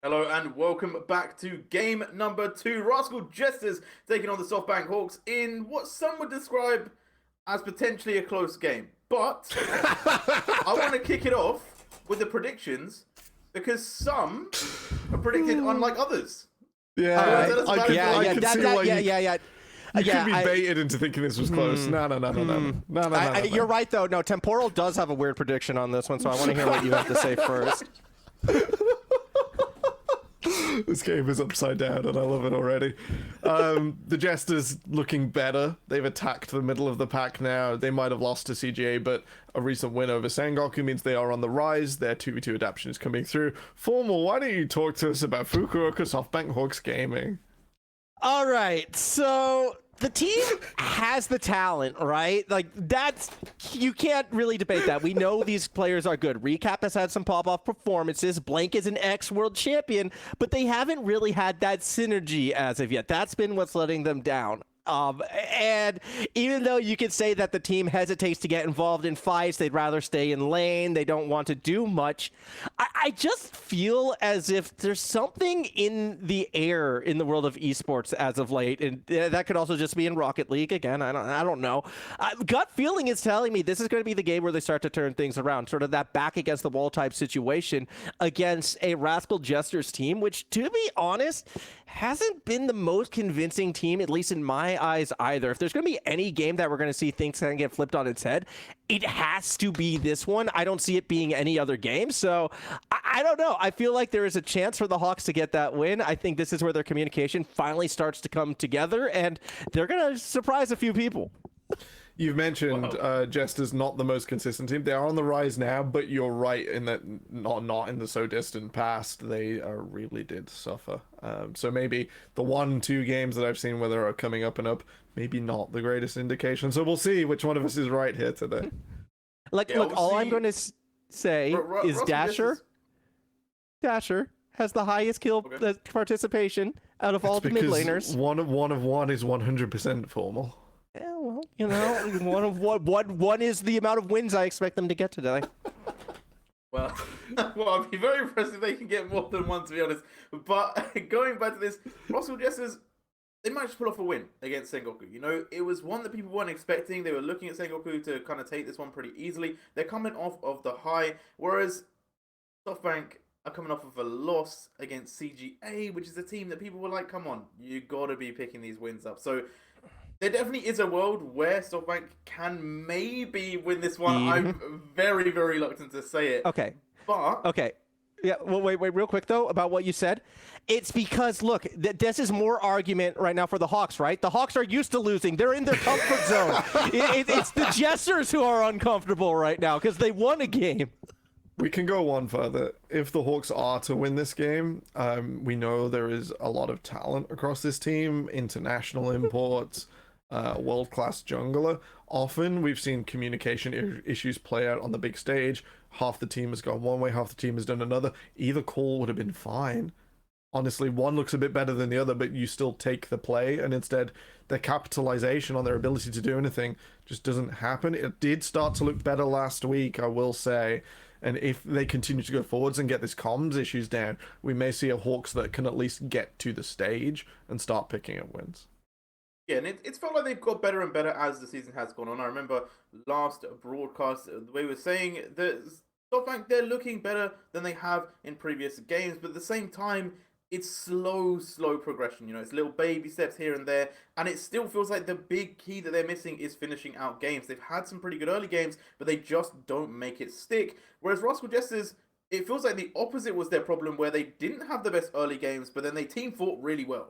Hello and welcome back to game number 2. Rascal Jesters taking on the SoftBank Hawks in what some would describe as potentially a close game. But I want to kick it off with the predictions because some are predicted unlike others. Yeah, I could see why you Yeah, could be baited into thinking this was close. No. You're right, though. No, Temporal does have a weird prediction on this one, so I want to hear what you have to say first. This game is upside down, and I love it already. The Jesters looking better. They've attacked the middle of the pack now. They might have lost to CGA, but a recent win over Sengoku means they are on the rise. Their 2v2 adaptation is coming through. Formal, why don't you talk to us about Fukuoka SoftBank Hawks Gaming? All right, so the team has the talent, right? Like, you can't really debate that. We know these players are good. Recap has had some pop-off performances. Blank is an ex-world champion, but they haven't really had that synergy as of yet. That's been what's letting them down. And even though you could say that the team hesitates to get involved in fights, they'd rather stay in lane, they don't want to do much, I just feel as if there's something in the air in the world of esports as of late, and that could also just be in Rocket League again. I don't know. Gut feeling is telling me this is going to be the game where they start to turn things around, sort of that back against the wall type situation against a Rascal Jester's team, which, to be honest, hasn't been the most convincing team, at least in my eyes either. If there's going to be any game that we're going to see things kind of get flipped on its head, it has to be this one. I don't see it being any other game. So I don't know. I feel like there is a chance for the Hawks to get that win. I think this is where their communication finally starts to come together, and they're going to surprise a few people. You've mentioned Jester's not the most consistent team. They are on the rise now, but you're right in that not in the so distant past. They really did suffer. So maybe the 1-2 games that I've seen where they're coming up and up, maybe not the greatest indication. So we'll see which one of us is right here today. Look, all I'm going to say is Dasher has the highest kill participation out of all the mid laners. One of one is 100% formal. Yeah, well, you know, one is the amount of wins I expect them to get today. Well, I'd be very impressed if they can get more than one, to be honest. But going back to this, Rascal Jesters, they managed to pull off a win against Sengoku. You know, it was one that people weren't expecting. They were looking at Sengoku to kind of take this one pretty easily. They're coming off of the high, whereas SoftBank are coming off of a loss against CGA, which is a team that people were like, come on, you got to be picking these wins up. So there definitely is a world where SoftBank can maybe win this one. I'm very, very reluctant to say it. Okay. But okay. Yeah, well, wait, real quick, though, about what you said. It's because, look, this is more argument right now for the Hawks, right? The Hawks are used to losing. They're in their comfort zone. It's the Jesters who are uncomfortable right now because they won a game. We can go one further. If the Hawks are to win this game, we know there is a lot of talent across this team, international imports, world-class jungler. Often we've seen communication issues play out on the big stage. Half the team has gone one way, half the team has done another. Either call would have been fine. Honestly, one looks a bit better than the other, but you still take the play, and instead their capitalization on their ability to do anything just doesn't happen. It did start to look better last week, I will say. And if they continue to go forwards and get this comms issues down, we may see a Hawks that can at least get to the stage and start picking up wins. yeah, and it's felt like they've got better and better as the season has gone on. I remember last broadcast, the way we were saying that SoftBank, they're looking better than they have in previous games, but at the same time, it's slow progression. You know, it's little baby steps here and there, and it still feels like the big key that they're missing is finishing out games. They've had some pretty good early games, but they just don't make it stick. Whereas Rascal Jesters, it feels like the opposite was their problem, where they didn't have the best early games, but then they team fought really well.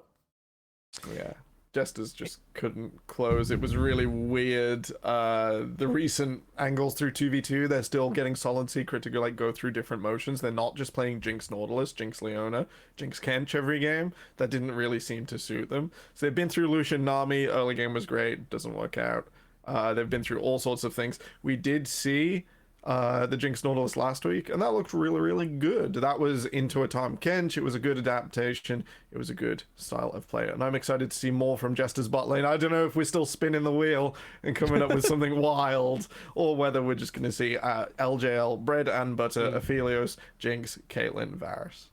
Yeah. Jesters just couldn't close. It was really weird. The recent angles through 2v2, they're still getting Solid Secret to go through different motions. They're not just playing Jinx Nautilus, Jinx Leona, Jinx Kench every game. That didn't really seem to suit them. So they've been through Lucian Nami. Early game was great. Doesn't work out. They've been through all sorts of things. We did see the Jinx Nautilus last week, and that looked really, really good. That was into a Tahm Kench. It was a good adaptation. It was a good style of play, and I'm excited to see more from Jester's bot lane. I don't know if we're still spinning the wheel and coming up with something wild, or whether we're just going to see LJL, bread and butter, Aphelios, Jinx, Caitlyn, Varus.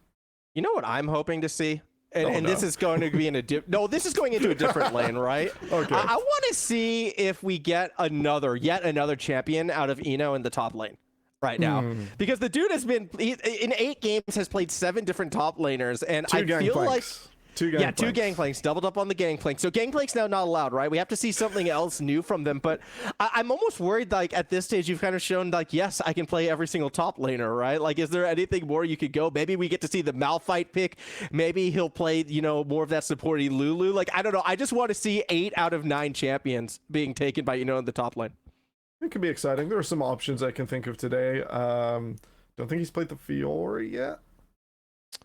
You know what I'm hoping to see? And no. this is going to be in a this is going into a different lane, right? Okay. I want to see if we get yet another champion out of Eno in the top lane right now. Because the dude has been, in 8 games, has played 7 different top laners. And I feel like... Two Gangplanks, doubled up on the Gangplank. So Gangplank's now not allowed, right? We have to see something else new from them. But I'm almost worried, like, at this stage, you've kind of shown, like, yes, I can play every single top laner, right? Like, is there anything more you could go? Maybe we get to see the Malphite pick. Maybe he'll play, you know, more of that supporty Lulu. Like, I don't know. I just want to see 8 out of 9 champions being taken by, you know, in the top lane. It could be exciting. There are some options I can think of today. Don't think he's played the Fiora yet.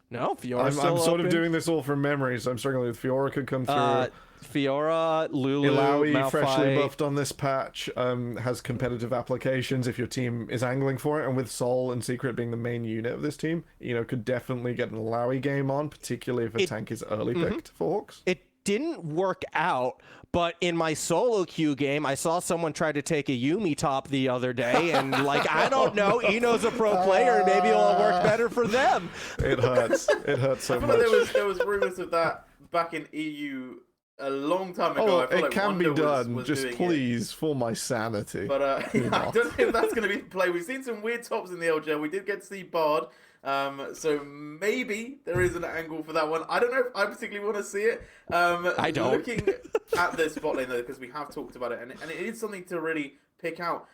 No, Fiora. I'm sort of doing this all from memory, so I'm struggling with Fiora could come through. Fiora, Lulu, Illaoi, Malphite. freshly buffed on this patch, has competitive applications if your team is angling for it, and with Sol and Secret being the main unit of this team, you know, could definitely get an Illaoi game on, particularly if a tank is early picked for Hawks. It didn't work out, but in my solo queue game, I saw someone try to take a Yuumi top the other day, and like, I don't know, Eno's a pro player, and maybe it'll work better for them. It hurts. It hurts so I feel much. like there was rumors of that back in EU a long time ago. Oh, I feel it like can Wonder be done. was Just doing please, for my sanity. But I don't think that's going to be the play. We've seen some weird tops in the LJL. We did get to see Bard. So maybe there is an angle for that one. I don't know if I particularly want to see it. I don't. Looking at this bot lane, though, because we have talked about it, and it is something to really pick out.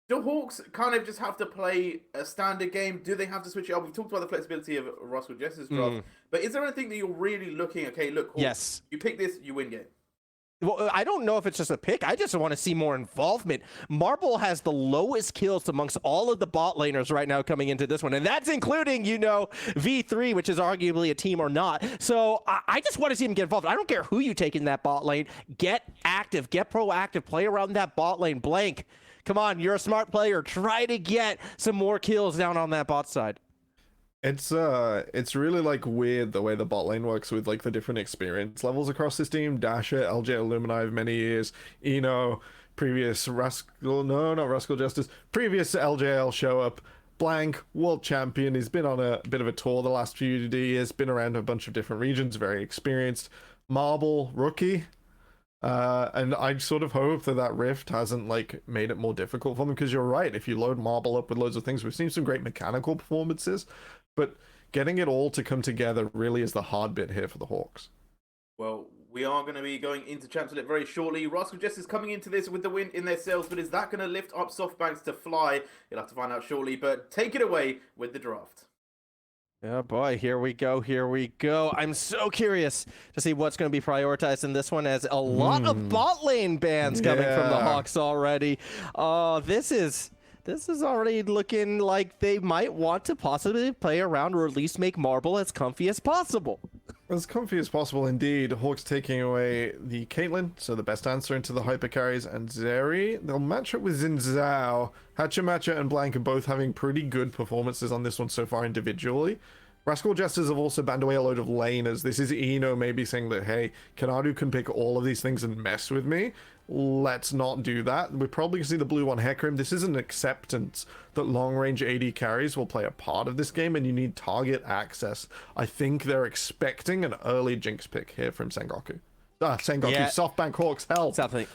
Do Hawks kind of just have to play a standard game? Do they have to switch it up? We've talked about the flexibility of Rascal Jester's draft. But is there anything that you're really looking, okay, look, Hawks, Yes. you pick this, you win game. Well, I don't know if it's just a pick. I just want to see more involvement. Marble has the lowest kills amongst all of the bot laners right now coming into this one. And that's including, you know, V3, which is arguably a team or not. So I just want to see him get involved. I don't care who you take in that bot lane. Get active. Get proactive. Play around that bot lane. Blank. Come on, you're a smart player. Try to get some more kills down on that bot side. It's really like weird the way the bot lane works with like the different experience levels across this team. Dasher, LJL Lumini of many years, Eno, previous Rascal Jesters, previous LJL show up, Blank, world champion. He's been on a bit of a tour the last few years, been around a bunch of different regions, very experienced. Marble, rookie. And I sort of hope that rift hasn't like made it more difficult for them, because you're right, if you load Marble up with loads of things, we've seen some great mechanical performances, but getting it all to come together really is the hard bit here for the Hawks. Well, we are going to be going into Championship very shortly. Rascal Jester is coming into this with the win in their sails, but is that going to lift up SoftBanks to fly? You'll have to find out shortly, but take it away with the draft. Oh boy, here we go, here we go. I'm so curious to see what's going to be prioritized in this one, as a lot of bot lane bans coming from the Hawks already. Oh, this is already looking like they might want to possibly play around, or at least make Marble as comfy as possible. As comfy as possible indeed. Hawks taking away the Caitlyn, so the best answer into the hyper carries, and Zeri. They'll match up with Xin Zhao. Hachimacha and Blank are both having pretty good performances on this one so far individually. Rascal Jesters have also banned away a load of laners. This is Eno maybe saying that, hey, Kanadu can pick all of these things and mess with me. Let's not do that. We're probably going to see the blue one Hecarim. This is an acceptance that long-range AD carries will play a part of this game, and you need target access. I think they're expecting an early Jinx pick here from Sengoku. Sengoku, Yeah. SoftBank Hawks, help! Something.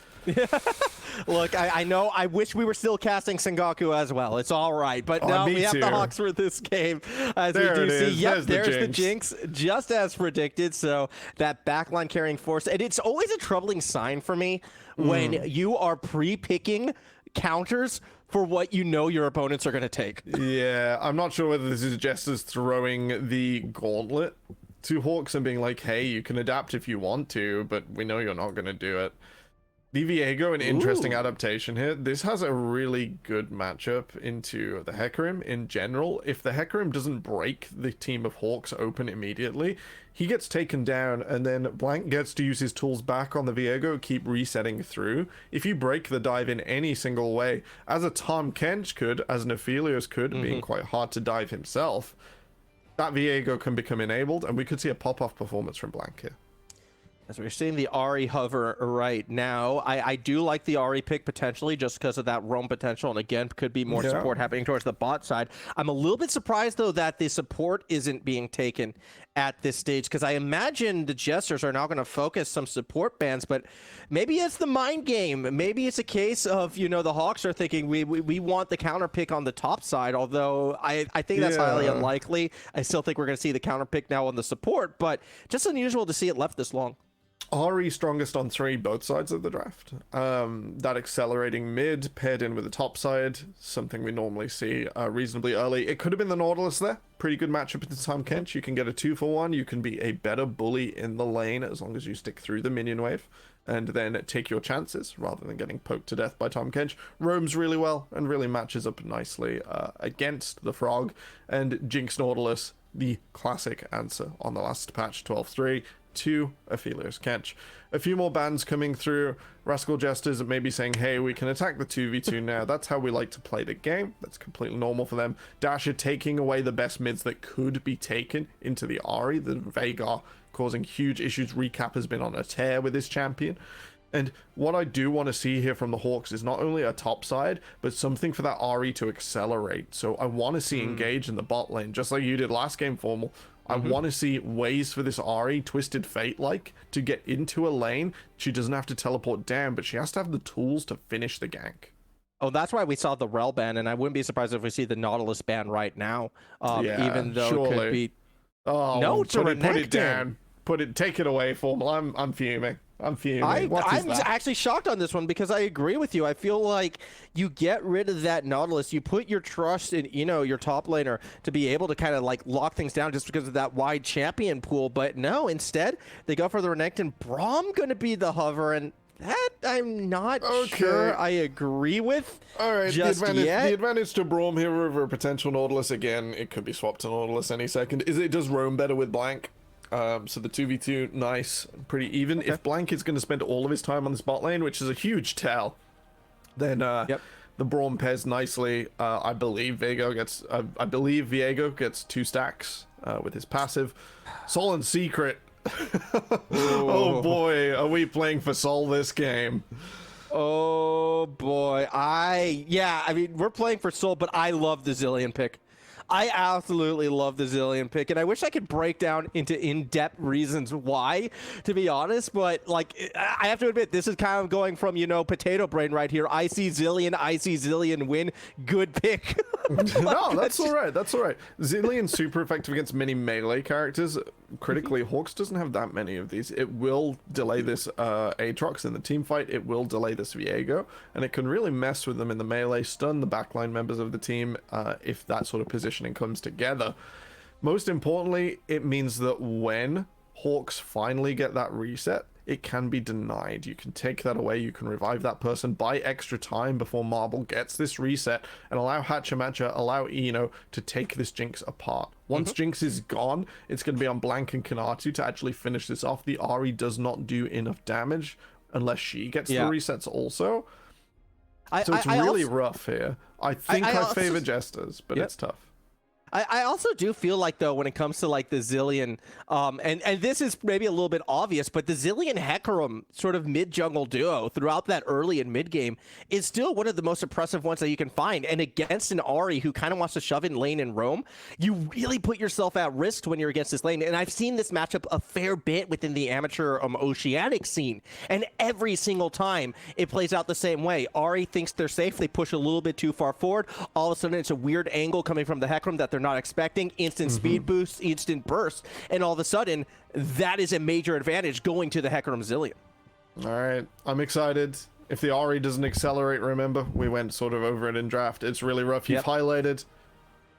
Look, I know, I wish we were still casting Sengoku as well. It's all right, but no, me we have too. the Hawks for this game, as There we do it see. is. Yep, There's the there's the Jinx, just as predicted. So that backline carrying force, and it's always a troubling sign for me when you are pre-picking counters for what you know your opponents are going to take. Yeah, I'm not sure whether this is Jesters throwing the gauntlet to Hawks and being like, hey, you can adapt if you want to, but we know you're not going to do it. The Viego, an interesting adaptation here. This has a really good matchup into the Hecarim in general. If the Hecarim doesn't break the team of Hawks open immediately, he gets taken down, and then Blank gets to use his tools back on the Viego, keep resetting through. If you break the dive in any single way, as a Tom Kench could, as an Aphelios could, being quite hard to dive himself, that Viego can become enabled, and we could see a pop-off performance from Blank here. As we're seeing the Ahri hover right now, I do like the Ahri pick potentially just because of that roam potential, and again, could be more support happening towards the bot side. I'm a little bit surprised, though, that the support isn't being taken at this stage, because I imagine the Jesters are now going to focus some support bans, but maybe it's the mind game. Maybe it's a case of, you know, the Hawks are thinking we want the counter pick on the top side, although I think that's highly unlikely. I still think we're going to see the counter pick now on the support, but just unusual to see it left this long. Ahri strongest on 3 both sides of the draft. That accelerating mid paired in with the top side, something we normally see reasonably early. It could have been the Nautilus there. Pretty good matchup into Tahm Kench. You can get a 2-for-1. You can be a better bully in the lane as long as you stick through the minion wave and then take your chances rather than getting poked to death by Tahm Kench. Roams really well and really matches up nicely against the Frog. And Jinx Nautilus, the classic answer on the last patch, 12.3. To Aphelios Kench. A few more bans coming through. Rascal Jesters maybe saying, hey, we can attack the 2v2 now. That's how we like to play the game. That's completely normal for them. Dasher taking away the best mids that could be taken into the Ahri. The Veigar causing huge issues. Recap has been on a tear with this champion. And what I do want to see here from the Hawks is not only a top side, but something for that Ahri to accelerate. So I want to see Engage in the bot lane, just like you did last game, Formal. I want to see ways for this Ahri, Twisted Fate-like, to get into a lane. She doesn't have to teleport down, but she has to have the tools to finish the gank. Oh, that's why we saw the Rel ban, and I wouldn't be surprised if we see the Nautilus ban right now. Even though it could be... Oh, no, put it down. Take it away, Formal. I'm fuming. I'm actually shocked on this one because I agree with you. I feel like you get rid of that Nautilus, you put your trust in, you know, your top laner to be able to kind of like lock things down just because of that wide champion pool. But no, instead they go for the Renekton. Braum going to be the hover, and that I'm not sure I agree with. All right, just the yet. advantage to Braum here over a potential Nautilus, again, it could be swapped to Nautilus any second, is it does roam better with Blank. So the 2v2, nice, pretty even. Okay. If Blank is going to spend all of his time on this bot lane, which is a huge tell, then the Braum pairs nicely. I believe Viego gets 2 stacks with his passive. Sol and Secret. Oh boy, are we playing for Sol this game? Oh boy, I mean, we're playing for Sol, but I love the Zilean pick. I absolutely love the Zilean pick, and I wish I could break down into in-depth reasons why, to be honest, but, like, I have to admit, this is kind of going from, you know, potato brain right here. I see Zilean win, good pick. No, that's all right. Zilean's super effective against many melee characters. Critically, HAWKS doesn't have that many of these. It will delay this Aatrox in the team fight. It will delay this Viego, and it can really mess with them in the melee, stun the backline members of the team if that sort of positioning comes together. Most importantly, it means that when HAWKS finally get that reset, it can be denied. You can take that away, you can revive that person, buy extra time before Marble gets this reset, and allow Hachimacha, allow Ino to take this Jinx apart. Once Jinx is gone, it's going to be on Blank and Kanatu to actually finish this off. The Ahri does not do enough damage unless she gets the resets also. So it's really rough here. I think I favor Jesters, but it's tough. I also do feel like, though, when it comes to, like, the Zilean, and this is maybe a little bit obvious, but the Zilean Hecarim sort of mid-jungle duo throughout that early and mid-game is still one of the most impressive ones that you can find. And against an Ahri who kind of wants to shove in lane and roam, you really put yourself at risk when you're against this lane. And I've seen this matchup a fair bit within the amateur Oceanic scene. And every single time it plays out the same way. Ahri thinks they're safe. They push a little bit too far forward. All of a sudden, it's a weird angle coming from the Hecarim that they're not expecting. Instant speed boost, instant burst, and all of a sudden that is a major advantage going to the Hecarim Zilean. All right, I'm excited. If the Ahri doesn't accelerate, remember we went sort of over it in draft, it's really rough. You've highlighted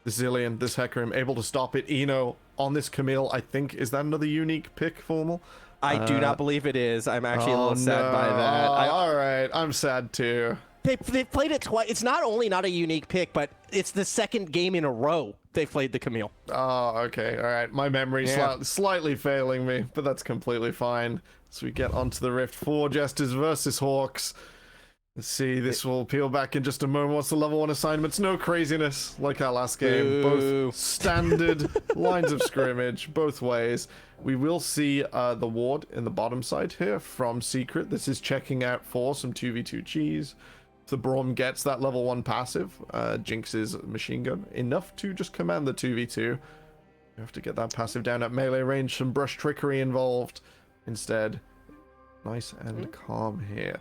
the Zilean, this Hecarim, able to stop it. Eno on this Camille, I think, is that another unique pick, Formal? I do not believe it is. I'm actually a little sad by that. All right, I'm sad too. They played it twice. It's not only not a unique pick, but it's the second game in a row they played the Camille. Oh, okay. All right. My memory's slightly failing me, but that's completely fine. So we get onto the Rift 4 Jesters versus HAWKS. Let's see, this will peel back in just a moment. What's the level 1 assignments? No craziness like our last game. Boo. Both standard lines of scrimmage, both ways. We will see the ward in the bottom side here from Secret. This is checking out for some 2v2 cheese. If the Braum gets that level 1 passive, Jinx's machine gun, enough to just command the 2v2. You have to get that passive down at melee range, some brush trickery involved. Instead, nice and calm here.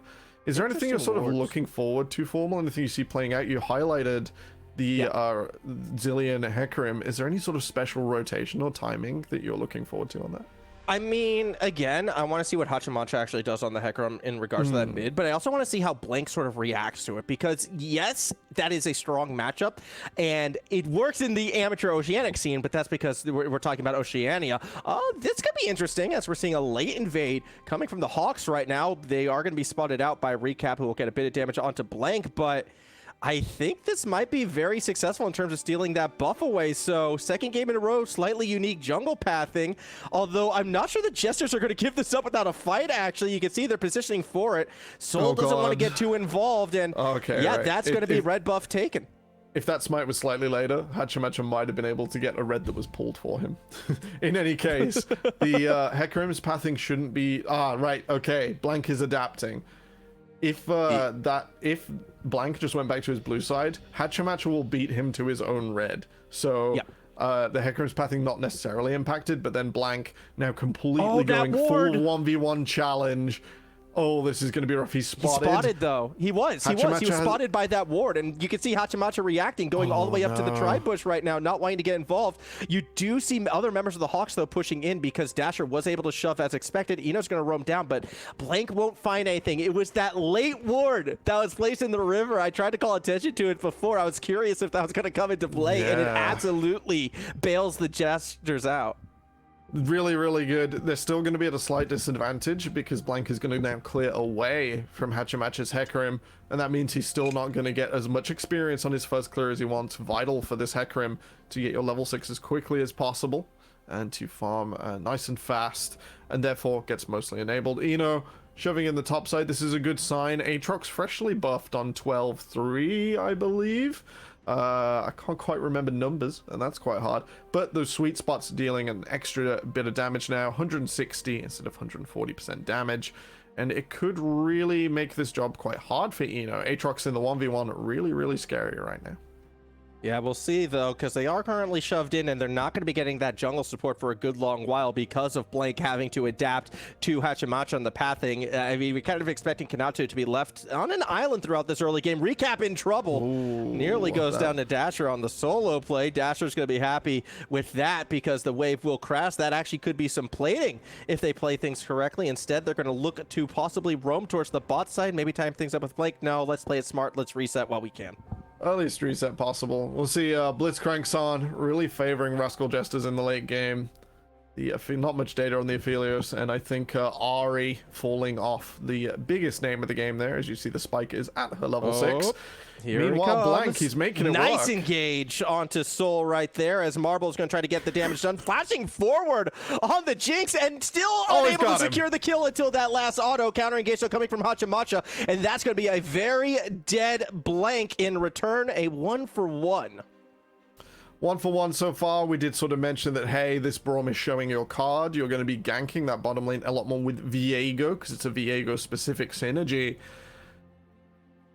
Is there anything you're sort of looking forward to, Formal? Anything you see playing out? You highlighted the Zillion Hecarim. Is there any sort of special rotation or timing that you're looking forward to on that? I mean, again, I want to see what Hachimacha actually does on the Hecarim in regards to that mid, but I also want to see how Blank sort of reacts to it, because yes, that is a strong matchup, and it works in the amateur Oceanic scene, but that's because we're talking about Oceania. This could be interesting, as we're seeing a late invade coming from the Hawks right now. They are going to be spotted out by Recap, who will get a bit of damage onto Blank, but I think this might be very successful in terms of stealing that buff away. So second game in a row, slightly unique jungle pathing. Although I'm not sure the Jesters are going to give this up without a fight, actually. You can see they're positioning for it. Soul doesn't want to get too involved. And that's going to be red buff taken. If that smite was slightly later, Hachimacha might have been able to get a red that was pulled for him. In any case, the Hecarim's pathing shouldn't be... right, okay. Blank is adapting. If Blank just went back to his blue side, Hachimacha will beat him to his own red. So the Hecarim's pathing not necessarily impacted, but then Blank now completely going full 1v1 challenge. Oh, this is going to be rough. He's spotted. He's spotted, though. He was spotted by that ward, and you can see Hachimacha reacting, going all the way up to the tri-bush right now, not wanting to get involved. You do see other members of the Hawks, though, pushing in because Dasher was able to shove as expected. Eno's going to roam down, but Blank won't find anything. It was that late ward that was placed in the river. I tried to call attention to it before. I was curious if that was going to come into play, and it absolutely bails the Jesters out. Really, really good. They're still going to be at a slight disadvantage because Blank is going to now clear away from Hachimacha's Hecarim, and that means he's still not going to get as much experience on his first clear as he wants. Vital for this Hecarim to get your level 6 as quickly as possible and to farm nice and fast, and therefore gets mostly enabled. Eno shoving in the top side. This is a good sign. Aatrox freshly buffed on 12-3, I believe. I can't quite remember numbers, and that's quite hard, but those sweet spots dealing an extra bit of damage now, 160 instead of 140% damage, and it could really make this job quite hard for Eno. Aatrox in the 1v1 really, really scary right now. Yeah, we'll see, though, because they are currently shoved in, and they're not going to be getting that jungle support for a good long while because of Blank having to adapt to Hachimacha on the pathing. I mean, we're kind of expecting Kanatu to be left on an island throughout this early game. Recap in trouble. Nearly goes down to Dasher on the solo play. Dasher's going to be happy with that because the wave will crash. That actually could be some plating if they play things correctly. Instead, they're going to look to possibly roam towards the bot side, maybe time things up with Blank. No, let's play it smart. Let's reset while we can. Earliest reset possible. We'll see Blitzcrank's on, really favoring Rascal Jesters in the late game. Not much data on the Aphelios, and I think Ari falling off the biggest name of the game there, as you see the spike is at her level 6. Meanwhile, Blank, he's making it nice work. Engage onto Soul right there as Marble's going to try to get the damage done. Flashing forward on the Jinx and still unable to secure the kill until that last auto counter engage so coming from Hachimacha. And that's going to be a very dead Blank in return, a 1-for-1. 1-for-1 so far. We did sort of mention that, hey, this Braum is showing your card. You're going to be ganking that bottom lane a lot more with Viego because it's a Viego-specific synergy.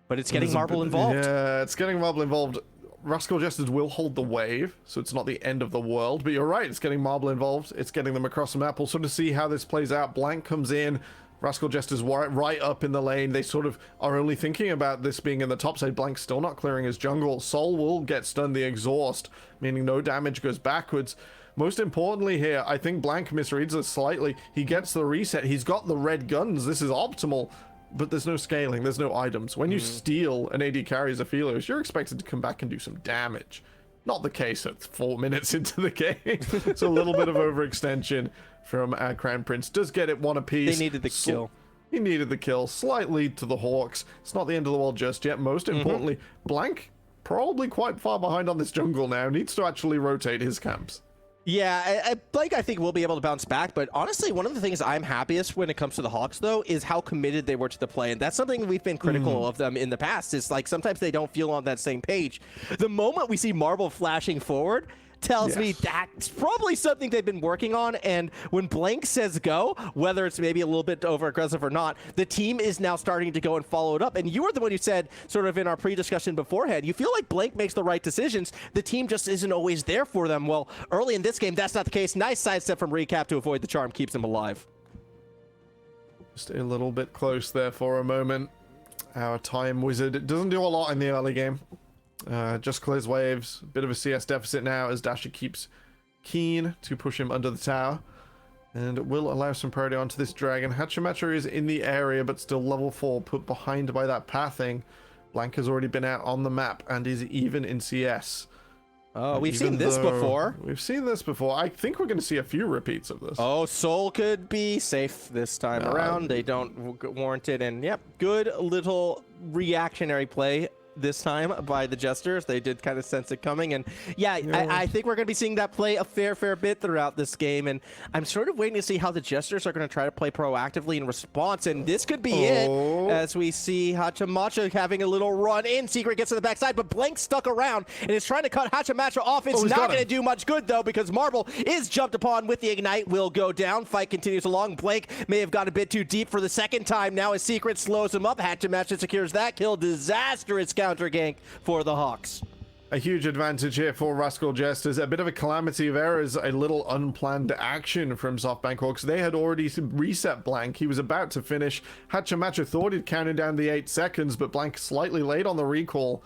But it's getting Marble involved. Yeah, it's getting Marble involved. Rascal Jesters will hold the wave, so it's not the end of the world. But you're right, it's getting Marble involved. It's getting them across the map. We'll sort of see how this plays out. Blank comes in. Rascal Jester's right up in the lane. They sort of are only thinking about this being in the top side. Blank's still not clearing his jungle. Soul will get stunned the exhaust, meaning no damage goes backwards. Most importantly here, I think Blank misreads this slightly. He gets the reset. He's got the red guns. This is optimal. But there's no scaling, there's no items. When you steal an AD carry as a Aphelios, you're expected to come back and do some damage. Not the case at 4 minutes into the game. It's a little bit of overextension from our Crown Prince. Does get it one apiece. They needed the kill. He needed the kill. Slight lead to the Hawks. It's not the end of the world just yet. Most importantly, Blank probably quite far behind on this jungle now. Needs to actually rotate his camps. Yeah, Blake, I think will be able to bounce back. But honestly, one of the things I'm happiest when it comes to the Hawks, though, is how committed they were to the play. And that's something we've been critical of them in the past. Is like sometimes they don't feel on that same page. The moment we see Marble flashing forward tells me that's probably something they've been working on. And when Blank says go, whether it's maybe a little bit over aggressive or not, the team is now starting to go and follow it up. And you were the one who said, sort of in our pre-discussion beforehand, you feel like Blank makes the right decisions. The team just isn't always there for them. Well, early in this game, that's not the case. Nice sidestep from Recap to avoid the charm, keeps him alive. Just a little bit close there for a moment. Our time wizard, it doesn't do a lot in the early game. Just clears waves. Bit of a CS deficit now as Dasher keeps keen to push him under the tower. And it will allow some priority onto this dragon. Hachimacha is in the area, but still level 4, put behind by that pathing. Blank has already been out on the map and is even in CS. We've seen this before. We've seen this before. I think we're going to see a few repeats of this. Oh, Soul could be safe this time around. They don't warrant it. And yep, good little reactionary play this time by the Jesters. They did kind of sense it coming, and I think we're going to be seeing that play a fair bit throughout this game, and I'm sort of waiting to see how the Jesters are going to try to play proactively in response, and this could be it, as we see Hachamacha having a little run in. Secret gets to the backside, but Blank stuck around and is trying to cut Hachamacha off. It's not going to do much good, though, because Marble is jumped upon with the Ignite, will go down. Fight continues along. Blank may have got a bit too deep for the second time. Now his Secret slows him up. Hachamacha secures that kill. Disastrous counter gank for the Hawks. A huge advantage here for Rascal Jesters. A bit of a calamity of errors, a little unplanned action from SoftBank Hawks. They had already reset Blank. He was about to finish. Hachamacha thought he'd counted down the 8 seconds, but Blank slightly late on the recall.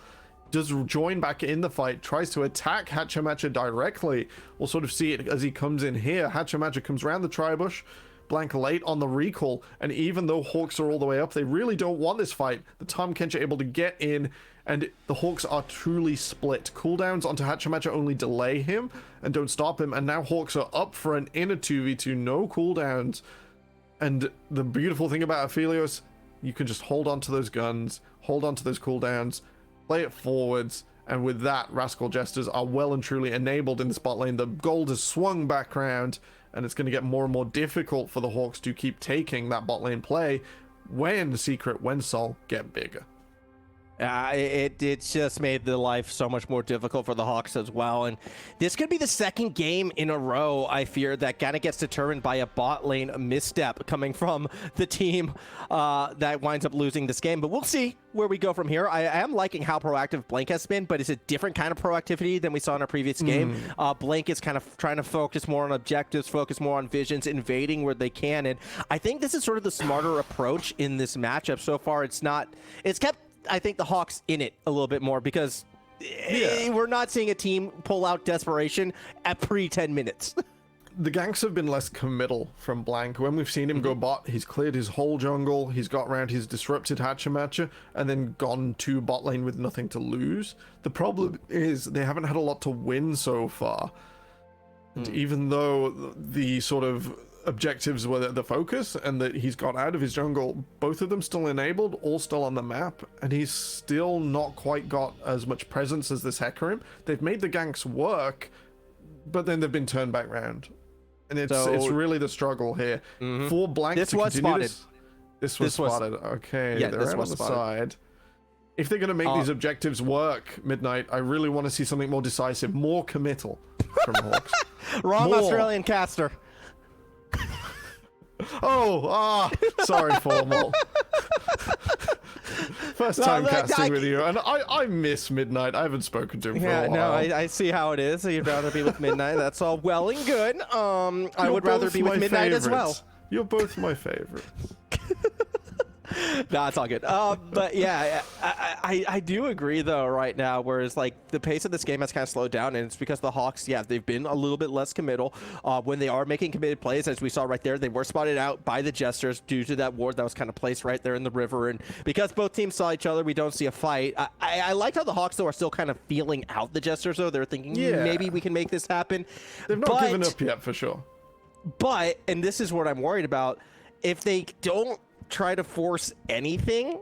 Does join back in the fight, tries to attack Hachamacha directly. We'll sort of see it as he comes in here. Hachamacha comes around the tri-bush. Blank late on the recall, and even though Hawks are all the way up, they really don't want this fight. The Tom Kench are able to get in, and the Hawks are truly split. Cooldowns onto Hachamacha only delay him and don't stop him, and now Hawks are up front in a 2v2, no cooldowns. And the beautiful thing about Aphelios, you can just hold on to those guns, hold on to those cooldowns, play it forwards, and with that, Rascal Jesters are well and truly enabled in the spot lane. The gold has swung back around, and it's going to get more and more difficult for the Hawks to keep taking that bot lane play when Secret, when Sol get bigger. It just made the life so much more difficult for the Hawks as well. And this could be the second game in a row, I fear, that kind of gets determined by a bot lane misstep coming from the team that winds up losing this game. But we'll see where we go from here. I am liking how proactive Blank has been, but it's a different kind of proactivity than we saw in our previous game. Blank is kind of trying to focus more on objectives, focus more on visions, invading where they can. And I think this is sort of the smarter approach in this matchup. So far, it's kept, I think, the Hawks in it a little bit more, because we're not seeing a team pull out desperation at pre-10 minutes. The ganks have been less committal from Blank. When we've seen him go bot, he's cleared his whole jungle, he's got around, he's disrupted Hachamacha, and then gone to bot lane with nothing to lose. The problem is they haven't had a lot to win so far. And even though the sort of objectives were the focus and that he's got out of his jungle, both of them still enabled, all still on the map, and he's still not quite got as much presence as this Hecarim. They've made the ganks work, but then they've been turned back round, and it's really the struggle here for Blank. This was spotted. This was spotted. Okay, yeah, they're out on the side. If they're going to make these objectives work, Midnight, I really want to see something more decisive, more committal from Hawks. Wrong Australian caster. Sorry, Formal. First time casting with you, and I miss Midnight. I haven't spoken to him for a while. No, I see how it is. You'd rather be with Midnight. That's all well and good. I would rather be with Midnight as well. You're both my favorites. No, it's all good. But yeah, I do agree though right now, whereas like the pace of this game has kind of slowed down, and it's because the Hawks, they've been a little bit less committal. When they are making committed plays, as we saw right there, they were spotted out by the Jesters due to that ward that was kind of placed right there in the river. And because both teams saw each other, we don't see a fight. I liked how the Hawks though are still kind of feeling out the Jesters though. They're thinking maybe we can make this happen. They've not given up yet for sure. But, and this is what I'm worried about, if they don't try to force anything,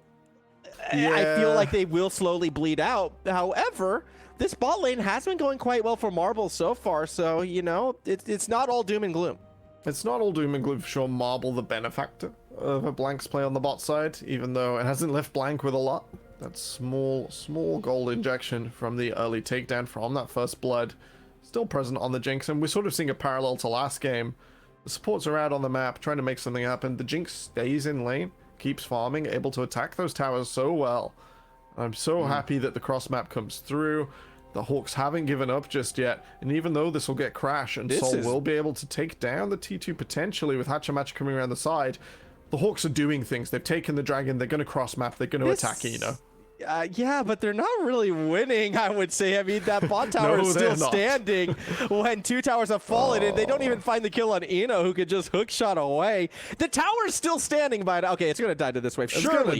I feel like they will slowly bleed out. However, this bot lane has been going quite well for Marble so far, so, you know, it's not all doom and gloom. It's not all doom and gloom for sure. Marble, the benefactor of a Blank's play on the bot side, even though it hasn't left Blank with a lot. That small gold injection from the early takedown from that first blood still present on the Jinx, and we're sort of seeing a parallel to last game. The supports are out on the map trying to make something happen. The Jinx stays in lane, keeps farming, able to attack those towers so well. I'm so happy that the cross map comes through. The Hawks haven't given up just yet, and even though this will get Crash and Sol will be able to take down the T2 potentially with Hatchamacha coming around the side, the Hawks are doing things. They've taken the dragon, they're going to cross map, they're going to attack Eno. Yeah, but they're not really winning, I would say. I mean, that bot tower is still standing when 2 towers have fallen, and they don't even find the kill on Eno, who could just hook shot away. The tower is still standing by now. Okay, it's going to die to this wave. Surely.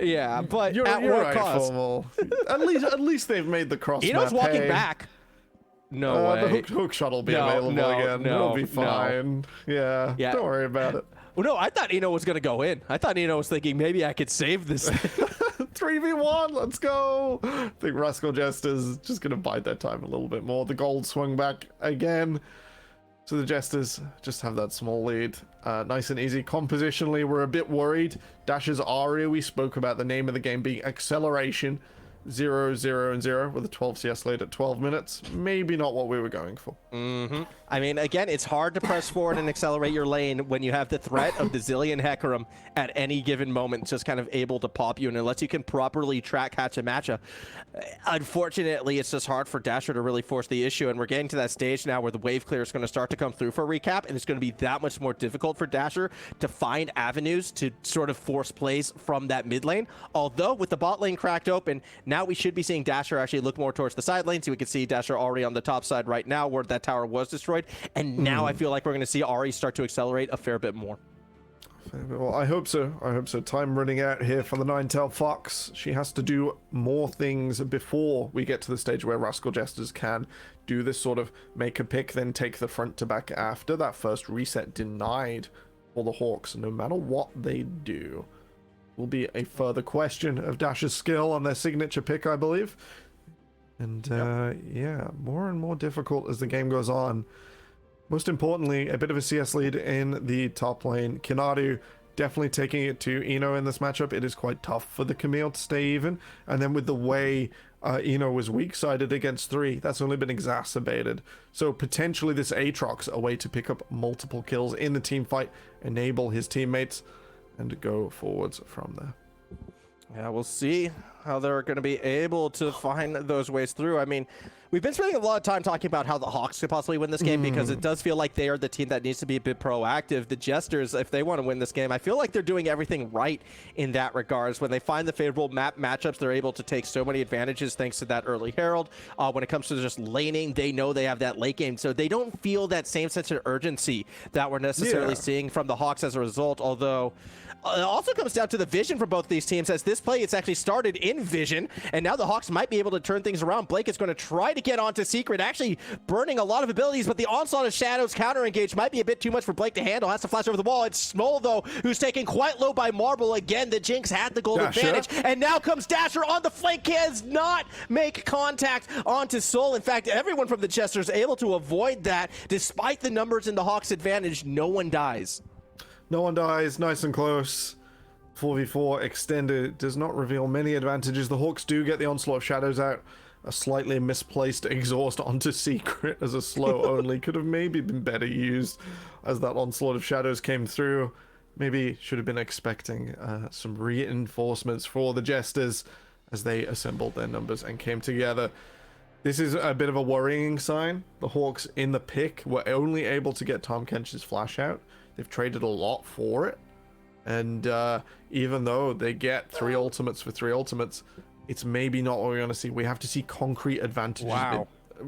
Yeah, but you're at what cost? at least they've made the cross map. Eno's walking back. No way. The hook shot will be available again. It'll be fine. Yeah, don't worry about it. Well, no, I thought Eno was going to go in. I thought Eno was thinking maybe I could save this. 3v1, let's go. I think Rascal Jester's just going to bide their time a little bit more. The gold swung back again. So the Jesters just have that small lead. Nice and easy. Compositionally, we're a bit worried. Dash's Aria, we spoke about the name of the game being Acceleration. 0, 0, and 0 with a 12 CS lead at 12 minutes. Maybe not what we were going for. I mean, again, it's hard to press forward and accelerate your lane when you have the threat of the Zillion Hecarim at any given moment just kind of able to pop you, and unless you can properly track Hatchamacha. Unfortunately, it's just hard for Dasher to really force the issue, and we're getting to that stage now where the wave clear is going to start to come through for recap, and it's going to be that much more difficult for Dasher to find avenues to sort of force plays from that mid lane. Although, with the bot lane cracked open, now we should be seeing Dasher actually look more towards the side lane, so we can see Dasher already on the top side right now where that tower was destroyed, and now I feel like we're going to see Ahri start to accelerate a fair bit more. Well, I hope so. Time running out here for the Ninetale Fox. She has to do more things before we get to the stage where Rascal Jesters can do this sort of make a pick, then take the front to back after. That first reset denied for the Hawks, no matter what they do. Will be a further question of Dash's skill on their signature pick, I believe. And yeah, more and more difficult as the game goes on. Most importantly, a bit of a CS lead in the top lane. Kinadu definitely taking it to Eno in this matchup. It is quite tough for the Camille to stay even. And then with the way Eno was weak-sided against 3, that's only been exacerbated. So potentially this Aatrox, a way to pick up multiple kills in the team fight, enable his teammates, and go forwards from there. Yeah, we'll see how they're going to be able to find those ways through. I mean, we've been spending a lot of time talking about how the Hawks could possibly win this game because it does feel like they are the team that needs to be a bit proactive. The Jesters, if they want to win this game, I feel like they're doing everything right in that regards. When they find the favorable matchups, they're able to take so many advantages thanks to that early Herald. When it comes to just laning, they know they have that late game, so they don't feel that same sense of urgency that we're necessarily seeing from the Hawks as a result, although it also comes down to the vision for both these teams, as this play, it's actually started in vision, and now the Hawks might be able to turn things around. Blake is going to try to get onto Secret, actually burning a lot of abilities, but the Onslaught of Shadows counter-engage might be a bit too much for Blake to handle. Has to flash over the wall. It's Smol, though, who's taken quite low by Marble. Again, the Jinx had the gold advantage, and now comes Dasher on the flank, does not make contact onto Sol. In fact, everyone from the Chesters able to avoid that. Despite the numbers in the Hawks' advantage, no one dies. No one dies, nice and close. 4v4 extended does not reveal many advantages. The Hawks do get the Onslaught of Shadows out. A slightly misplaced exhaust onto Secret as a slow only could have maybe been better used as that Onslaught of Shadows came through. Maybe should have been expecting some reinforcements for the Jesters as they assembled their numbers and came together. This is a bit of a worrying sign. The Hawks in the pick were only able to get Tahm Kench's flash out. They've traded a lot for it. And even though they get 3 ultimates for 3 ultimates, it's maybe not what we're going to see. We have to see concrete advantages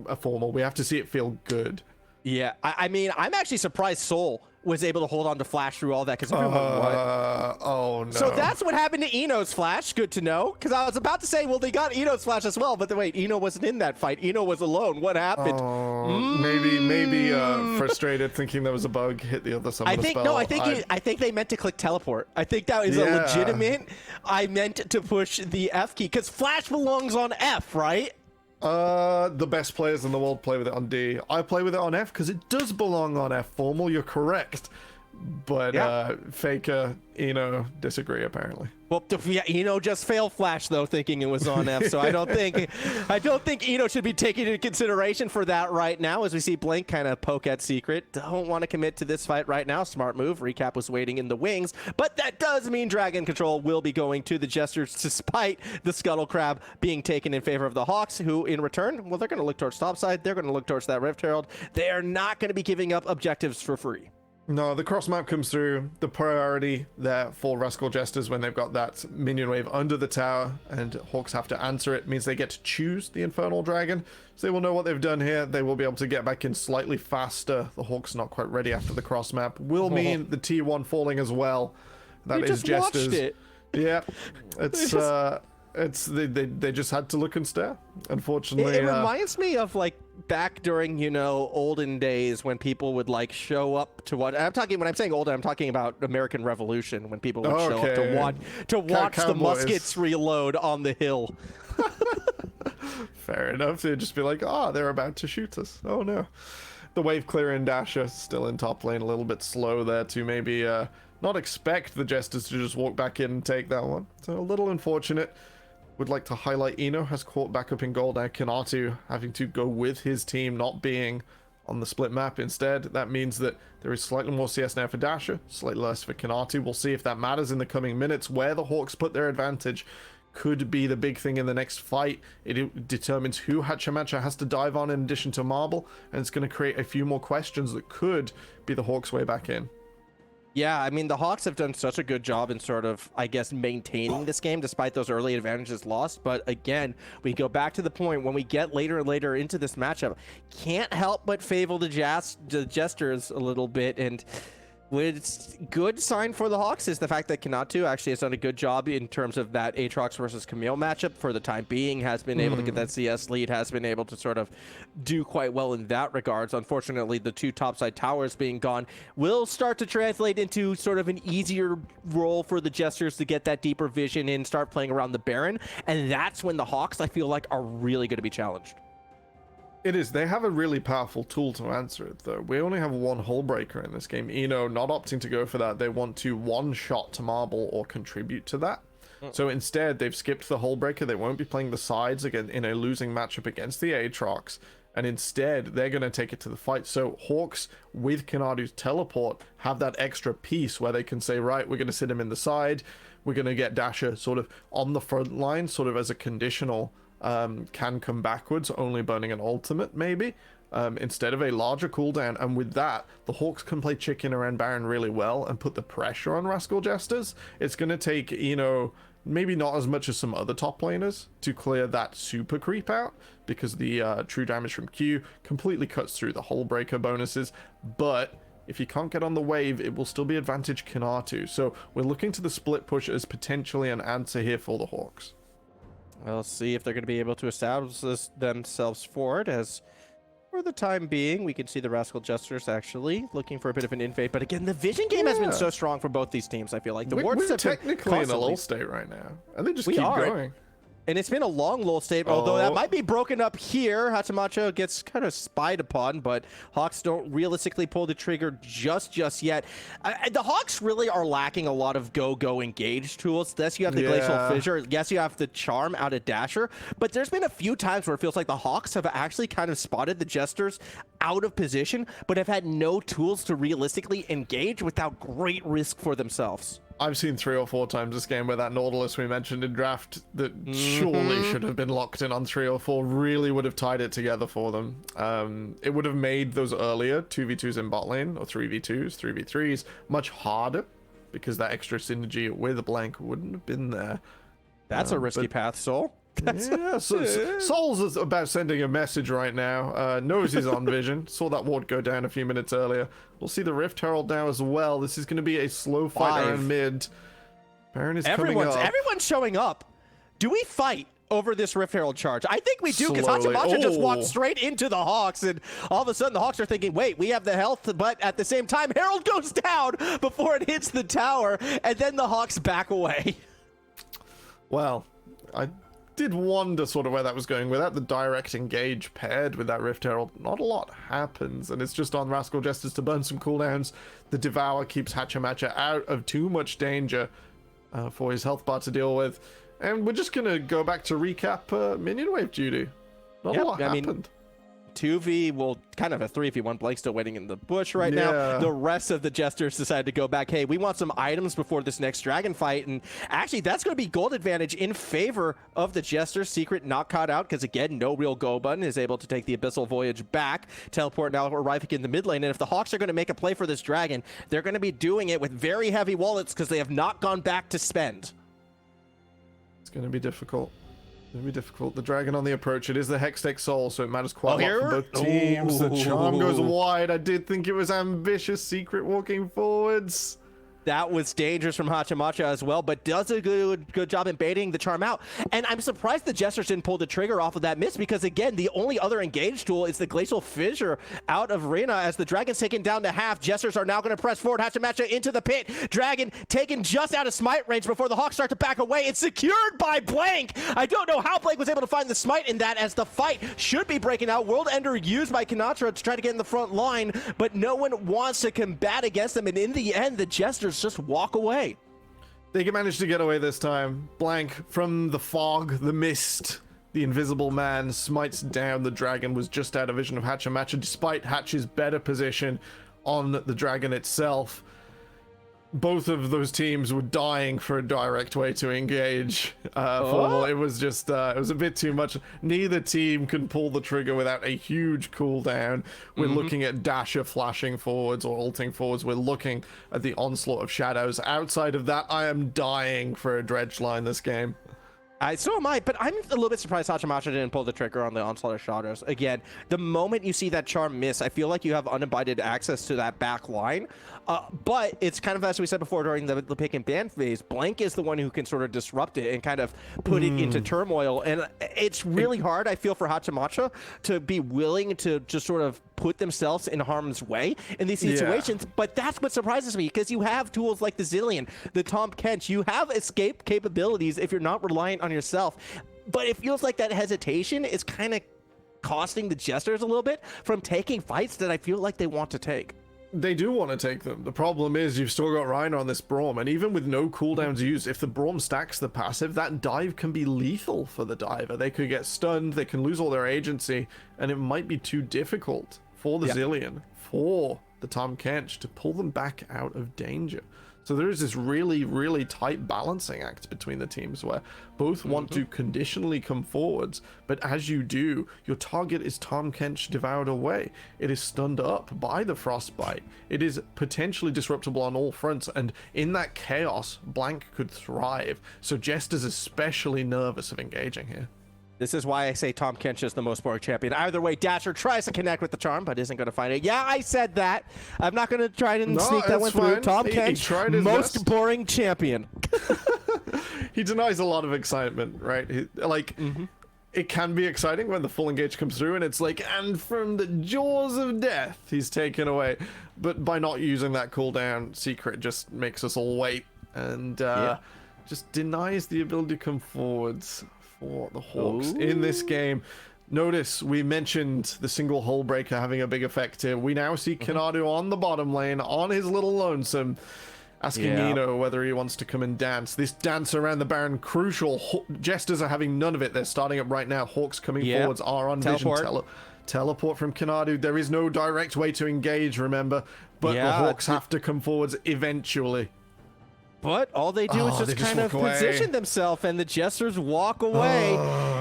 a formal. We have to see it feel good. Yeah, I mean, I'm actually surprised Sol was able to hold on to Flash through all that, because everyone oh no. So that's what happened to Eno's Flash. Good to know, because I was about to say, well, they got Eno's Flash as well, but wait, Eno wasn't in that fight. Eno was alone. What happened? Maybe frustrated, thinking there was a bug, hit the other summon spell. No, I think they meant to click teleport. I think that is a legitimate. I meant to push the F key, because Flash belongs on F, right? The best players in the world play with it on D. I play with it on F because it does belong on F. Formal, you're correct. But Yeah. Faker, disagree apparently. Well, yeah, Eno just fail flash though, thinking it was on F. So I don't think Eno should be taken into consideration for that right now. As we see Blink kind of poke at Secret, don't want to commit to this fight right now. Smart move. Recap was waiting in the wings, but that does mean Dragon Control will be going to the Jesters, despite the Scuttle Crab being taken in favor of the Hawks, who in return, well, they're going to look towards topside. They're going to look towards that Rift Herald. They are not going to be giving up objectives for free. No, the cross map comes through. The priority there for Rascal Jesters when they've got that minion wave under the tower and Hawks have to answer it means they get to choose the Infernal Dragon. So they will know what they've done here. They will be able to get back in slightly faster. The Hawks not quite ready after the cross map. Will mean the T1 falling as well. That is Jesters. Watched it. Yeah, they just had to look and stare. Unfortunately, it reminds me of like back during olden days when people would like show up to what I'm talking. When I'm saying olden, I'm talking about American Revolution, when people would show up to watch the muskets reload on the hill. Fair enough. They'd just be like, they're about to shoot us. Oh no. The wave clearing Dasher still in top lane, a little bit slow there to maybe not expect the Jesters to just walk back in and take that one. So a little unfortunate. Would like to highlight Eno has caught back up in gold now. Kanatu having to go with his team, not being on the split map instead. That means that there is slightly more CS now for Dasher, slightly less for Kanatu. We'll see if that matters in the coming minutes. Where the Hawks put their advantage could be the big thing in the next fight. It determines who Hachimancha has to dive on in addition to Marble, and it's going to create a few more questions that could be the Hawks' way back in. Yeah, I mean, the Hawks have done such a good job in sort of, I guess, maintaining this game despite those early advantages lost. But again, we go back to the point when we get later and later into this matchup, can't help but favor the Jesters a little bit. And what's good sign for the Hawks is the fact that Kanatu actually has done a good job in terms of that Aatrox versus Camille matchup for the time being, has been able to get that CS lead, has been able to sort of do quite well in that regards. Unfortunately, the two topside towers being gone will start to translate into sort of an easier role for the Jesters to get that deeper vision and start playing around the Baron. And that's when the Hawks, I feel like, are really going to be challenged. It is. They have a really powerful tool to answer it, though. We only have one hull breaker in this game. Eno not opting to go for that. They want to one-shot to Marble or contribute to that. So instead, they've skipped the hull breaker. They won't be playing the sides again in a losing matchup against the Aatrox. And instead, they're going to take it to the fight. So Hawks, with Kanatu's teleport, have that extra piece where they can say, right, we're going to sit him in the side. We're going to get Dasher sort of on the front line, sort of as a conditional can come backwards, only burning an ultimate maybe, instead of a larger cooldown. And with that, the Hawks can play chicken around Baron really well and put the pressure on Rascal Jesters. It's going to take, maybe not as much as some other top laners to clear that super creep out, because the true damage from Q completely cuts through the hull breaker bonuses. But if you can't get on the wave, it will still be advantage Kanatu. So we're looking to the split push as potentially an answer here for the Hawks. We'll see if they're going to be able to establish themselves forward, as for the time being, we can see the Rascal Jesters actually looking for a bit of an invade. But again, the vision game has been so strong for both these teams, I feel like. We're technically in a lull state right now, and they just keep going. And it's been a long lull state, although that might be broken up here. Hachimancha gets kind of spied upon, but Hawks don't realistically pull the trigger just yet. The Hawks really are lacking a lot of go engage tools. Yes, you have the Glacial Fissure. Yes, you have the Charm out of Dasher. But there's been a few times where it feels like the Hawks have actually kind of spotted the Jesters out of position, but have had no tools to realistically engage without great risk for themselves. I've seen 3 or 4 times this game where that Nautilus we mentioned in draft that surely should have been locked in on 3 or 4 really would have tied it together for them. It would have made those earlier 2v2s in bot lane, or 3v2s, 3v3s, much harder, because that extra synergy with a blank wouldn't have been there. That's a risky path, Soul. Yeah, so Soul's about sending a message right now. Knows he's on vision. Saw that ward go down a few minutes earlier. We'll see the Rift Herald now as well. This is going to be a slow fight around mid. Baron is coming up. Everyone's showing up. Do we fight over this Rift Herald charge? I think we do, because Hachimancha just walked straight into the Hawks, and all of a sudden the Hawks are thinking, wait, we have the health, but at the same time, Herald goes down before it hits the tower, and then the Hawks back away. Well, did wonder sort of where that was going. Without the direct engage paired with that Rift Herald, not a lot happens, and it's just on Rascal Jesters to burn some cooldowns. The Devour keeps Hachimacha out of too much danger for his health bar to deal with. And we're just going to go back to recap minion wave duty. Not a lot happened. 2v, well, kind of a 3v1. Blake still waiting in the bush right now. The rest of the Jesters decided to go back. Hey, we want some items before this next dragon fight. And actually, that's going to be gold advantage in favor of the Jester. Secret not caught out because, again, no real go button is able to take the Abyssal Voyage back. Teleport now arriving in the mid lane. And if the Hawks are going to make a play for this dragon, they're going to be doing it with very heavy wallets because they have not gone back to spend. It's going to be difficult. It'll be difficult. The dragon on the approach. It is the Hextech Soul, so it matters quite a lot for both teams. The charm goes wide. I did think it was ambitious. Secret walking forwards. That was dangerous from Hachimacha as well, but does a good job in baiting the charm out. And I'm surprised the Jesters didn't pull the trigger off of that miss because, again, the only other engage tool is the Glacial Fissure out of Rina as the Dragon's taken down to half. Jesters are now going to press forward. Hachimacha into the pit. Dragon taken just out of smite range before the Hawks start to back away. It's secured by Blank. I don't know how Blank was able to find the smite in that as the fight should be breaking out. World Ender used by Kanatra to try to get in the front line, but no one wants to combat against them. And in the end, the Jesters just walk away. They can manage to get away this time. Blank from the fog, the mist, the invisible man smites down the dragon. Was just out of vision of Hachimacha despite Hatch's better position on the dragon itself. Both of those teams were dying for a direct way to engage. It was just, it was a bit too much. Neither team can pull the trigger without a huge cooldown. We're looking at Dasher flashing forwards or ulting forwards. We're looking at the onslaught of shadows. Outside of that, I am dying for a dredge line this game. So am I, but I'm a little bit surprised Hachimacha didn't pull the trigger on the Onslaught of Shadows. Again, the moment you see that charm miss, I feel like you have unabided access to that back line. But it's kind of, as we said before during the pick and ban phase, Blank is the one who can sort of disrupt it and kind of put it into turmoil. And it's really hard, I feel, for Hachimacha to be willing to just sort of put themselves in harm's way in these situations. But that's what surprises me, because you have tools like the Zillion, the Tom Kench, you have escape capabilities if you're not reliant on yourself. But it feels like that hesitation is kind of costing the Jesters a little bit from taking fights that I feel like they want to take. They do want to take them. The problem is you've still got Rhino on this Braum, and even with no cooldowns used, if the Braum stacks the passive, that dive can be lethal for the diver. They could get stunned, they can lose all their agency, and it might be too difficult for the Zillion, for the Tom Kench to pull them back out of danger. So there is this really, really tight balancing act between the teams where both want to conditionally come forwards, but as you do, your target is Tom Kench devoured away. It is stunned up by the Frostbite. It is potentially disruptible on all fronts, and in that chaos, Blank could thrive. So Jester's especially nervous of engaging here. This is why I say Tom Kench is the most boring champion. Either way, Dasher tries to connect with the charm, but isn't going to find it. Yeah, I said that. I'm not going to try and sneak that one through. Tom Kench, most boring champion. He denies a lot of excitement, right? It can be exciting when the full engage comes through, and it's like, and from the jaws of death, he's taken away. But by not using that cooldown, Secret just makes us all wait, and just denies the ability to come forwards for the Hawks in this game. Notice we mentioned the single hull breaker having a big effect here. We now see Kanadu on the bottom lane on his little lonesome, asking Nino whether he wants to come and dance. This dance around the Baron, crucial. Jesters are having none of it. They're starting up right now. Hawks coming forwards are on vision. Teleport from Kanadu. There is no direct way to engage, remember, but the Hawks have to come forwards eventually. But all they do is just kind of position themselves, and the Jesters walk away.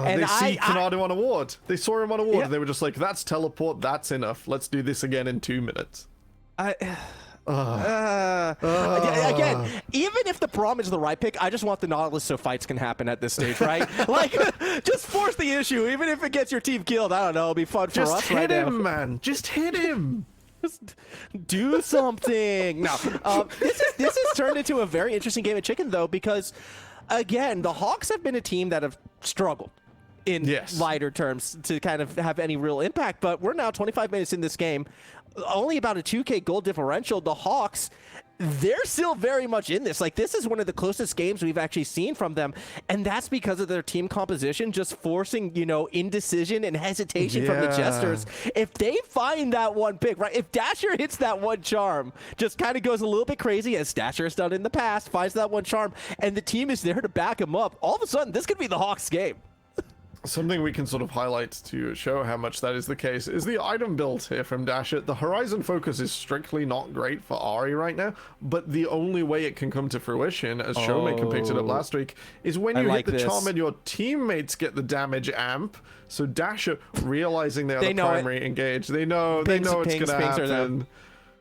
And they see Kanadu on a ward. They saw him on a ward. And they were just like, that's teleport. That's enough. Let's do this again in 2 minutes. Again, even if the Braum is the right pick, I just want the Nautilus so fights can happen at this stage, right? Like, just force the issue. Even if it gets your team killed, I don't know. It'll be fun for us right now. Just hit him, man. Just hit him. Just do something. No, this has turned into a very interesting game of chicken, though, because, again, the Hawks have been a team that have struggled in lighter terms to kind of have any real impact. But we're now 25 minutes in this game, only about a 2K gold differential. The Hawks, they're still very much in this. Like, this is one of the closest games we've actually seen from them, and that's because of their team composition just forcing, you know, indecision and hesitation from the Jesters. If they find that one pick, right, if Dasher hits that one charm, just kind of goes a little bit crazy, as Dasher has done in the past, finds that one charm, and the team is there to back him up, all of a sudden, this could be the Hawks game. Something we can sort of highlight to show how much that is the case is the item build here from Dasher. The Horizon focus is strictly not great for Ahri right now, but the only way it can come to fruition, as Showmaker picked it up last week, is when you hit the charm and your teammates get the damage amp. So Dasher, realizing they are the primary engaged, they know it's going to happen.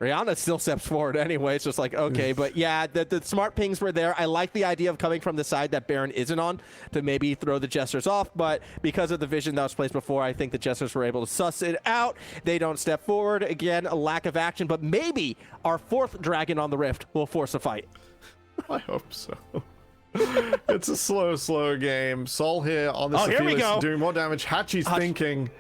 Rihanna still steps forward anyway. It's just like, okay. But yeah, the smart pings were there. I like the idea of coming from the side that Baron isn't on to maybe throw the Jesters off. But because of the vision that was placed before, I think the Jesters were able to suss it out. They don't step forward. Again, a lack of action. But maybe our fourth dragon on the Rift will force a fight. I hope so. It's a slow game. Sol here on the Sophia doing more damage. Hachi's thinking.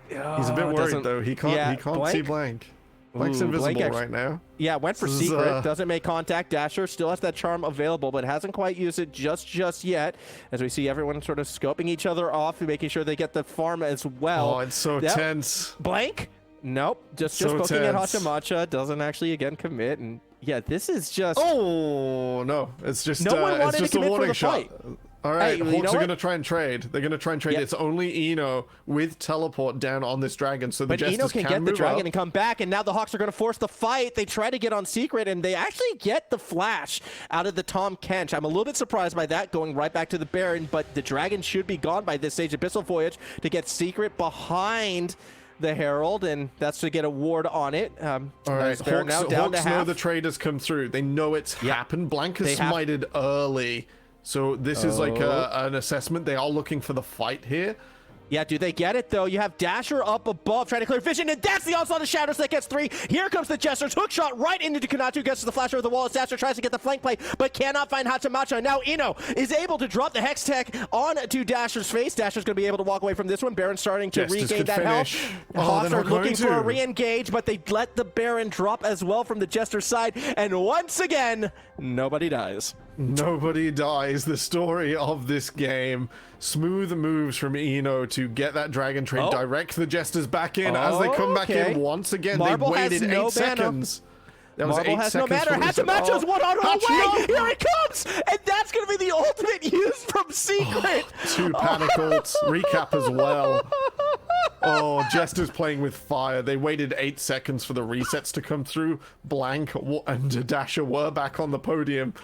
He's a bit worried, though. He can't see Blank. Blank's invisible right now. Yeah, went for secret. Doesn't make contact. Dasher still has that charm available, but hasn't quite used it just yet. As we see everyone sort of scoping each other off and making sure they get the farm as well. Oh, it's so tense. Blank? Nope. Just poking at Hachamacha. Doesn't actually, again, commit. And yeah, this is just... Oh, no. It's just, no one wanted to commit for the fight. All right, Hawks are going to try and trade. They're going to try and trade. Yep. It's only Eno with teleport down on this dragon, so the Jesters Eno can get the dragon up and come back, and now the Hawks are going to force the fight. They try to get on secret, and they actually get the flash out of the Tom Kench. I'm a little bit surprised by that, going right back to the Baron, but the dragon should be gone by this stage. Abyssal Voyage to get secret behind the Herald, and that's to get a ward on it. All right, Hawks know the trade has come through. They know it's happened. Blanca smited early. So this is like an assessment. They are looking for the fight here. Yeah, do they get it, though? You have Dasher up above trying to clear vision, and that's the onslaught of shadows that gets 3. Here comes the Jesters. Hook shot right into Kanatu, gets to the flash over the wall as Dasher tries to get the flank play, but cannot find Hachamacha. Now Eno is able to drop the Hex Tech onto Dasher's face. Dasher's going to be able to walk away from this one. Baron starting to regain that health. Hawks are looking for a re-engage, but they let the Baron drop as well from the Jester's side, and once again, nobody dies. Nobody dies. The story of this game. Smooth moves from Eno to get that dragon trade, direct the Jesters back in. As they come back in once again, they waited 8 seconds. That was Marble has no matter. Hachamacha's one on her way. Here it comes, and that's going to be the ultimate use from Secret. 2 panic ults. Recap as well. Oh, Jester's playing with fire. They waited 8 seconds for the resets to come through. Blank and Dasher were back on the podium.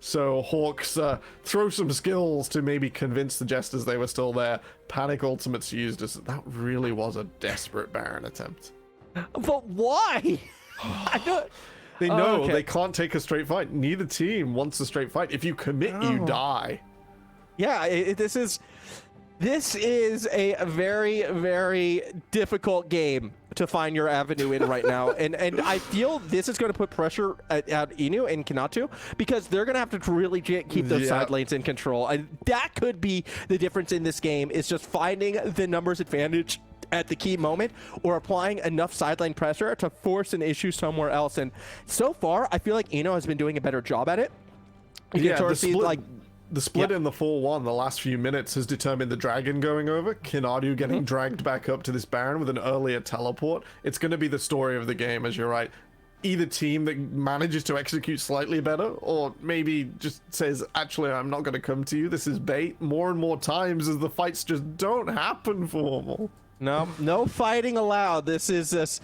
So Hawks throw some skills to maybe convince the Jesters they were still there. Panic ultimates used as that really was a desperate Baron attempt. But why? They know they can't take a straight fight. Neither team wants a straight fight. If you commit, you die. Yeah, this is a very, very difficult game to find your avenue in right now. And I feel this is going to put pressure at Inu and Kanatu, because they're going to have to really keep those side lanes in control. And that could be the difference in this game, is just finding the numbers advantage at the key moment, or applying enough sideline pressure to force an issue somewhere else. And so far, I feel like Eno has been doing a better job at it. You can sort of see, like, the split in the 4-1 the last few minutes has determined the dragon going over, Kinadu getting dragged back up to this Baron with an earlier teleport. It's going to be the story of the game, as you're right. Either team that manages to execute slightly better, or maybe just says, actually, I'm not going to come to you, this is bait, more and more times as the fights just don't happen formal. No fighting allowed. This is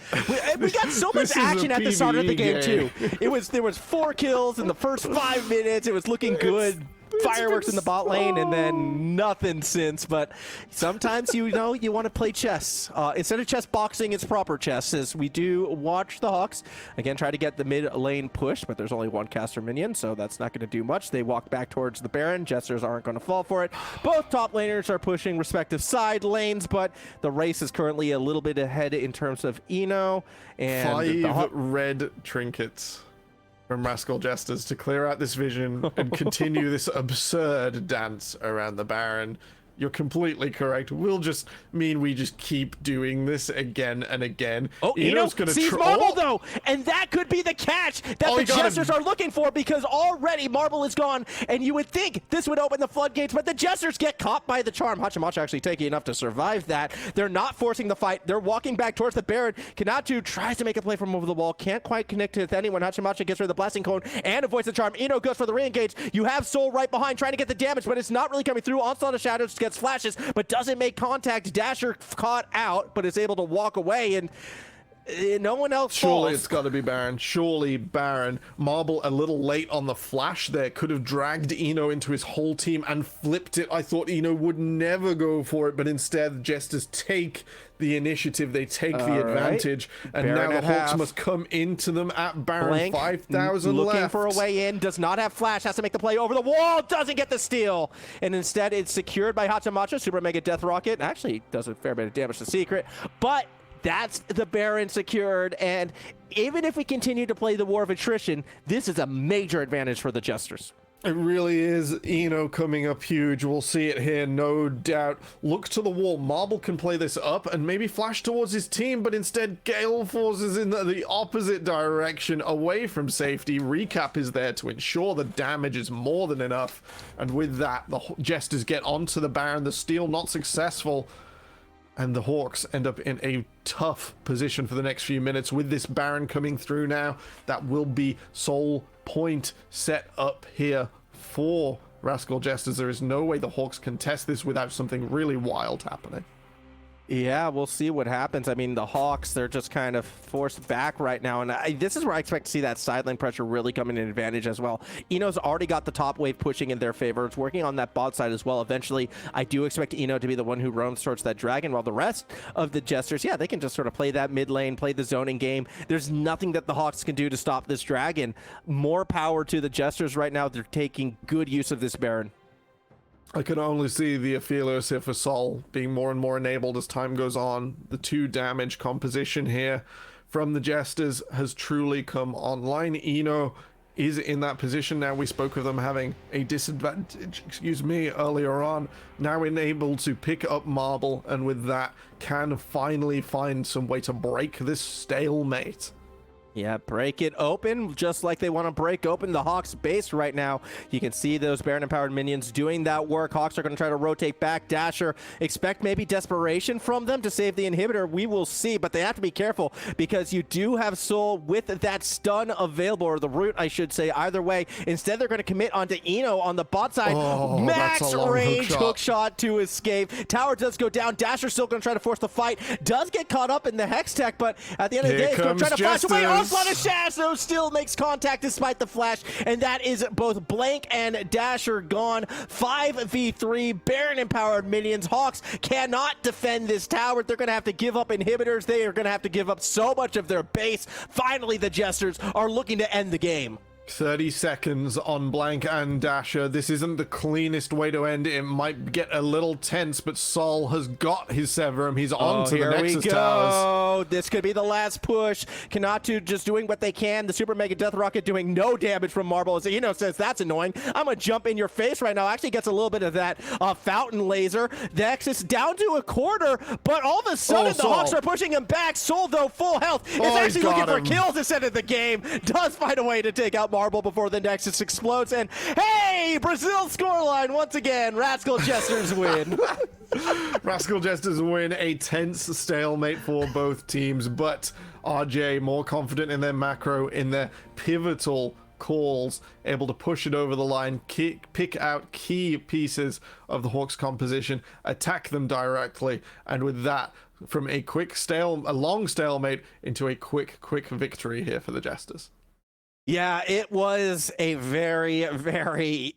we got so much action at the start of the game too. There was 4 kills in the first 5 minutes. It was looking good. Fireworks in the bot lane, and then nothing since. But sometimes you want to play chess. Instead of chess boxing, it's proper chess. As we do watch the Hawks again try to get the mid lane push, but there's only 1 caster minion, so that's not going to do much. They walk back towards the Baron. Jesters aren't going to fall for it. Both top laners are pushing respective side lanes, but the race is currently a little bit ahead in terms of Eno and 5 red trinkets from Rascal Jesters to clear out this vision and continue this absurd dance around the Baron. you're completely correct. We'll just mean we just keep doing this again and again. Oh, Eno's gonna sees Marble though, and that could be the catch that the Jesters are looking for, because already Marble is gone, and you would think this would open the floodgates, but the Jesters get caught by the charm. Hachimacha actually taking enough to survive that. They're not forcing the fight. They're walking back towards the Baron. Kanatu tries to make a play from over the wall, can't quite connect with anyone. Hachimacha gets rid of the blasting cone and avoids the charm. Eno goes for the re-engage. You have Soul right behind trying to get the damage, but it's not really coming through. Onslaught of Shadows gets flashes, but doesn't make contact. Dasher caught out, but is able to walk away, and no one else Surely falls. it's got to be Baron. Surely Baron. Marble a little late on the flash there. Could have dragged Eno into his whole team and flipped it. I thought Eno would never go for it, but instead Jesters take the initiative. They take the advantage. And Baron now at the Hawks half. must come into them at Baron. Blank, 5,000 looking left. for a way in, does not have flash, has to make the play over the wall, doesn't get the steal, and instead it's secured by Hachimacha. Super Mega Death Rocket actually does a fair bit of damage to Secret, but that's the Baron secured, and even if we continue to play the war of attrition, this is a major advantage for the Jesters. It really is. Eno coming up huge. We'll see it here, no doubt. Look to the wall. Marble can play this up and maybe flash towards his team, but instead Gale Force is in the opposite direction, away from safety. Recap is there to ensure the damage is more than enough. And with that, the Jesters get onto the Baron. The steal not successful. And the Hawks end up in a tough position for the next few minutes with this Baron coming through now. That will be Soul Point set up here for Rascal Jesters. There is no way the Hawks can test this without something really wild happening. Yeah, we'll see what happens. I mean, the Hawks, they're just kind of forced back right now, and this is where I expect to see that sideline pressure really come in an advantage as well. Eno's already got the top wave pushing in their favor. It's working on that bot side as well. Eventually, I do expect Eno to be the one who roams towards that dragon, while the rest of the Jesters, yeah, they can just sort of play that mid lane, play the zoning game. There's nothing that the Hawks can do to stop this dragon. More power to the Jesters right now. They're taking good use of this Baron. I can only see the Aphelios here for Sol being more and more enabled as time goes on. The 2 damage composition here from the Jesters has truly come online. Eno is in that position now. We spoke of them having a disadvantage, earlier on. Now enabled to pick up Marble, and with that can finally find some way to break this stalemate. Yeah, break it open, just like they want to break open the Hawks base right now. You can see those Baron-empowered minions doing that work. Hawks are going to try to rotate back. Dasher, expect maybe desperation from them to save the inhibitor. We will see, but they have to be careful because you do have Soul with that stun available, or the root, I should say, either way. Instead, they're going to commit onto Eno on the bot side. Oh, Max range hook shot to escape. Tower does go down. Dasher's still going to try to force the fight. Does get caught up in the Hex Tech, but at the end of the day, it's going to try to flash away. Onslaught of Shadows still makes contact despite the flash, and that is both Blank and Dasher gone. 5v3 Baron empowered minions. Hawks cannot defend this tower. They're going to have to give up inhibitors. They are going to have to give up so much of their base. Finally, the Jesters are looking to end the game. 30 seconds on Blank and Dasher. This isn't the cleanest way to end it. It might get a little tense, but Sol has got his Severum. He's on to the Nexus towers. This could be the last push. Kanatu just doing what they can. The Super Mega Death Rocket doing no damage from Marble. As Eno says, that's annoying. I'm going to jump in your face right now. Actually gets a little bit of that fountain laser. Nexus down to a quarter, but all of a sudden the Hawks are pushing him back. Soul, though, full health, is actually looking for kills instead of the game. Does find a way to take out Marble before the Nexus explodes, and hey, Brazil scoreline once again. Rascal Jesters win. Rascal Jesters win. A tense stalemate for both teams, but RJ more confident in their macro, in their pivotal calls, able to push it over the line, pick out key pieces of the Hawks composition, attack them directly, and with that, from a long stalemate into a quick victory here for the Jesters. Yeah, it was a very, very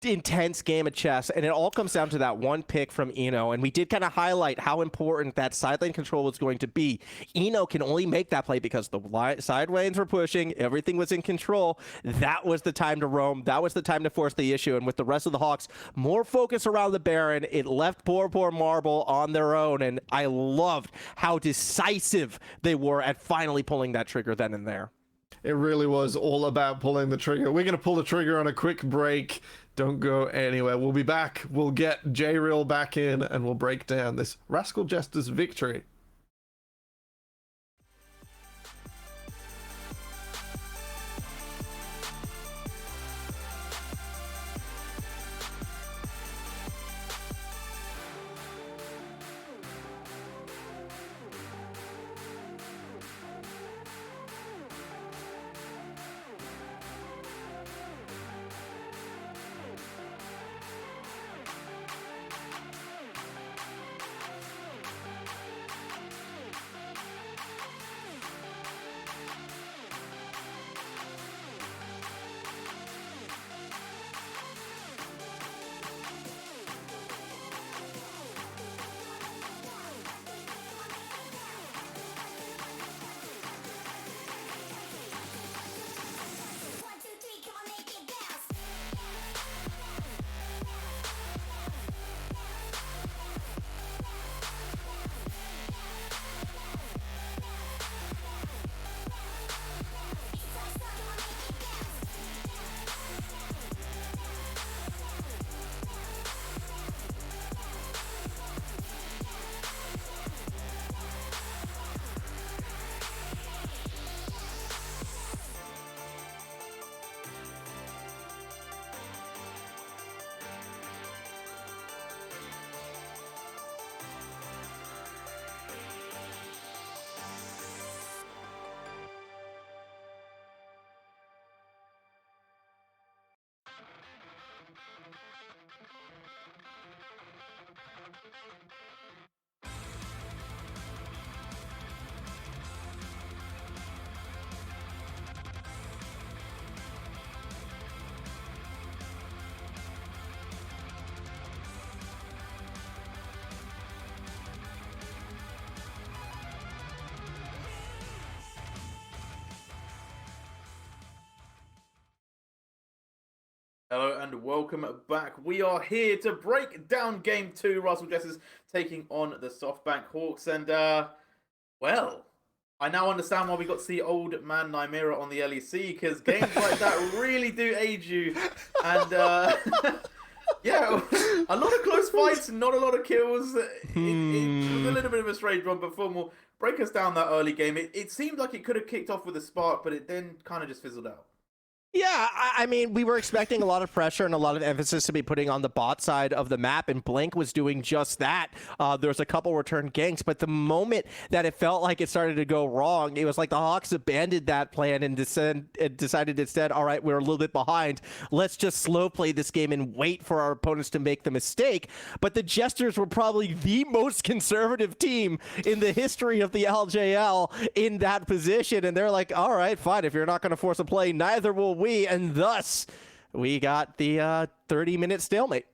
intense game of chess, and it all comes down to that one pick from Eno, and we did kind of highlight how important that sideline control was going to be. Eno can only make that play because the side lanes were pushing, everything was in control. That was the time to roam, that was the time to force the issue, and with the rest of the Hawks, more focus around the Baron, it left poor Marble on their own, and I loved how decisive they were at finally pulling that trigger then and there. It really was all about pulling the trigger. We're going to pull the trigger on a quick break. Don't go anywhere. We'll be back. We'll get J-Real back in, and we'll break down this Rascal Jester's victory. Hello and welcome back. We are here to break down Game 2. Rascal Jesters taking on the SoftBank Hawks. And, well, I now understand why we got to see old man Nymera on the LEC, because games like that really do age you. And, yeah, a lot of close fights, not a lot of kills. It was a little bit of a strange one, but Fulham will break us down that early game. It seemed like it could have kicked off with a spark, but it then kind of just fizzled out. Yeah, I mean, we were expecting a lot of pressure and a lot of emphasis to be putting on the bot side of the map, and Blink was doing just that. There was a couple return ganks, but the moment that it felt like it started to go wrong, it was like the Hawks abandoned that plan and decided instead, all right, we're a little bit behind. Let's just slow play this game and wait for our opponents to make the mistake. But the Jesters were probably the most conservative team in the history of the LJL in that position, and they're like, all right, fine, if you're not going to force a play, neither will we. And thus, we got the 30-minute stalemate.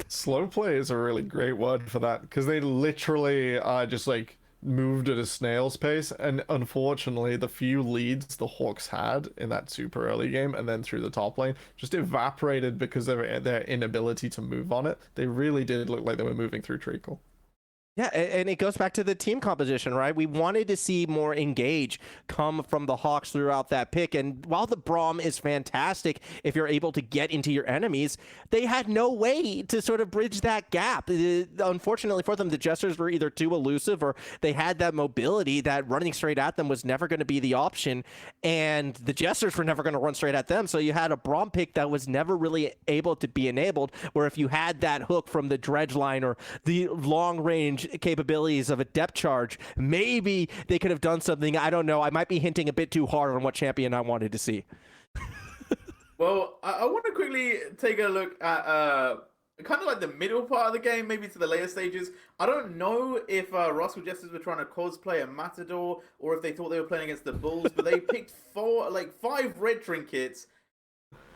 Slow play is a really great word for that, because they literally just like moved at a snail's pace, and unfortunately the few leads the Hawks had in that super early game and then through the top lane just evaporated because of their inability to move on it. They really did look like they were moving through treacle. Yeah, and it goes back to the team composition, right? We wanted to see more engage come from the Hawks throughout that pick. And while the Braum is fantastic, if you're able to get into your enemies, they had no way to sort of bridge that gap. Unfortunately for them, the Jesters were either too elusive or they had that mobility that running straight at them was never going to be the option. And the Jesters were never going to run straight at them. So you had a Braum pick that was never really able to be enabled, where if you had that hook from the dredge line or the long range capabilities of a depth charge, maybe they could have done something. I don't know. I might be hinting a bit too hard on what champion I wanted to see. Well, I want to quickly take a look at kind of like the middle part of the game, maybe to the later stages. I don't know if Rascal Jesters were trying to cosplay a Matador or if they thought they were playing against the Bulls, but they picked 5 red trinkets.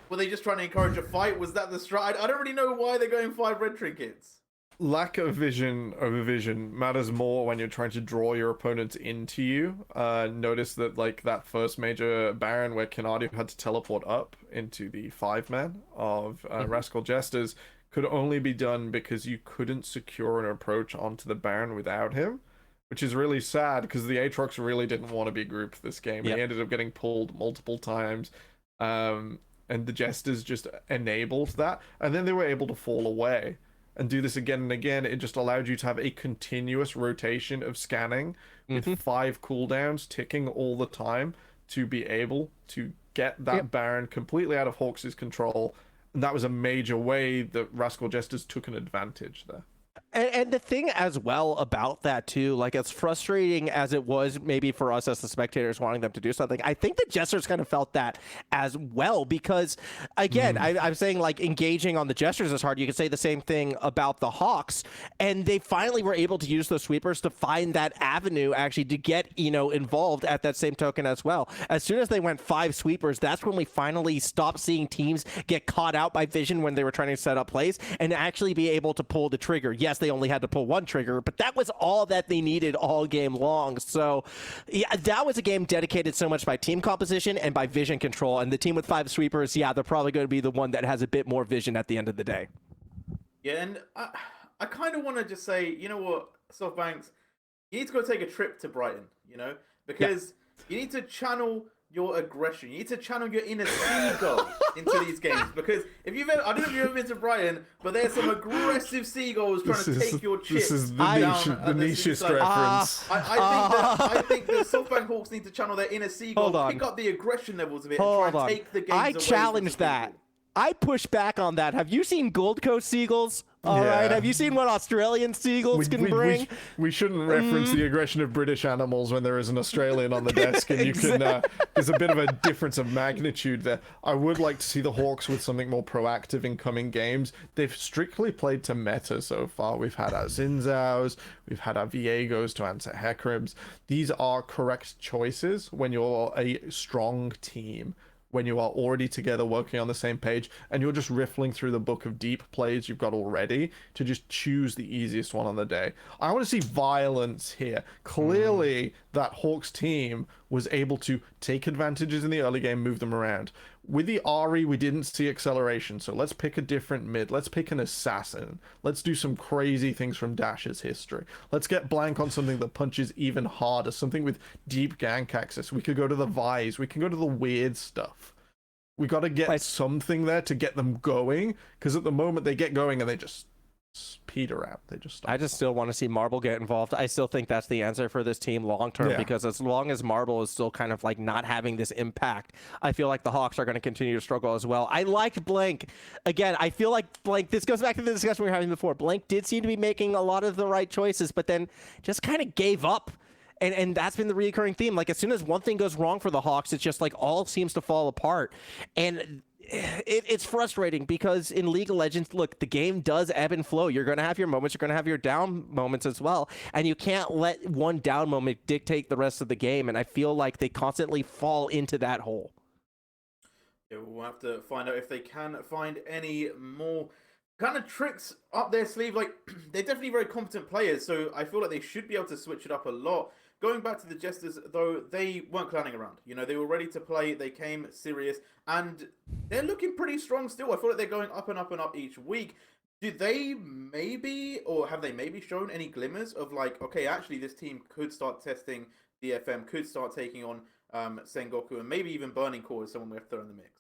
Were they just trying to encourage a fight? Was that the strat? I don't really know why they're going 5 red trinkets. Lack of vision matters more when you're trying to draw your opponents into you. Notice that like that first major Baron where Kanadu had to teleport up into the 5-man of Rascal Jesters could only be done because you couldn't secure an approach onto the Baron without him, which is really sad because the Aatrox really didn't want to be grouped this game. Yep. He ended up getting pulled multiple times. and the Jesters just enabled that, and then they were able to fall away and do this again and again. It just allowed you to have a continuous rotation of scanning with 5 cooldowns ticking all the time to be able to get that Baron completely out of Hawks' control. And that was a major way that Rascal Jesters took an advantage there. And the thing as well about that too, like as frustrating as it was maybe for us as the spectators wanting them to do something, I think the Jesters kind of felt that as well, because again, I'm saying like engaging on the Jesters is hard. You could say the same thing about the Hawks, and they finally were able to use those sweepers to find that avenue actually to get, you know, involved at that same token as well. As soon as they went 5 sweepers, that's when we finally stopped seeing teams get caught out by vision when they were trying to set up plays and actually be able to pull the trigger. Yes, they only had to pull 1 trigger, but that was all that they needed all game long. So yeah, that was a game dedicated so much by team composition and by vision control. And the team with 5 sweepers, yeah, they're probably going to be the one that has a bit more vision at the end of the day. Yeah, and I kind of want to just say, you know what, SoftBanks, you need to go take a trip to Brighton, you know, because you need to channel your aggression. You need to channel your inner seagull into these games, because if you've ever, I don't know if you've ever been to Brighton, but there's some aggressive seagulls trying to take your chips. This is the down nichest like, reference. I think the SoftBank Hawks need to channel their inner seagull, pick up the aggression levels of it, and try and take the games away. I challenge that. I push back on that. Have you seen Gold Coast seagulls? All right. Have you seen what Australian seagulls can bring? We shouldn't reference the aggression of British animals when there is an Australian on the desk, and you can. There's a bit of a difference of magnitude there. I would like to see the Hawks with something more proactive in coming games. They've strictly played to meta so far. We've had our Zinzaos, we've had our Viegos to answer Hecarim's. These are correct choices when you're a strong team, when you are already together working on the same page, and you're just riffling through the book of deep plays you've got already to just choose the easiest one on the day. I want to see violence here. Clearly, that Hawks team was able to take advantages in the early game, move them around. With the Ahri, we didn't see acceleration, so let's pick a different mid. Let's pick an assassin. Let's do some crazy things from Dash's history. Let's get blank on something that punches even harder, something with deep gank access. We could go to the Vise. We can go to the weird stuff. We got to get something there to get them going, because at the moment they get going and they just peter out. They just stop. I just still want to see Marble get involved. I still think that's the answer for this team long term, because as long as Marble is still kind of like not having this impact, I feel like the Hawks are going to continue to struggle as well. I liked Blank. Again, I feel like Blank, this goes back to the discussion we were having before. Blank did seem to be making a lot of the right choices, but then just kind of gave up. And that's been the recurring theme. Like, as soon as one thing goes wrong for the Hawks, it's just like all seems to fall apart. And it's frustrating, because in League of Legends, look, the game does ebb and flow. You're going to have your moments. You're going to have your down moments as well. And you can't let one down moment dictate the rest of the game. And I feel like they constantly fall into that hole. Yeah, we'll have to find out if they can find any more kind of tricks up their sleeve. Like, they're definitely very competent players, so I feel like they should be able to switch it up a lot. Going back to the Jesters, though, they weren't clowning around. You know, they were ready to play. They came serious, and they're looking pretty strong still. I feel like they're going up and up and up each week. Did they maybe, or have they maybe shown any glimmers of like, okay, actually this team could start testing DFM, could start taking on Sengoku, and maybe even Burning Core is someone we have to throw in the mix?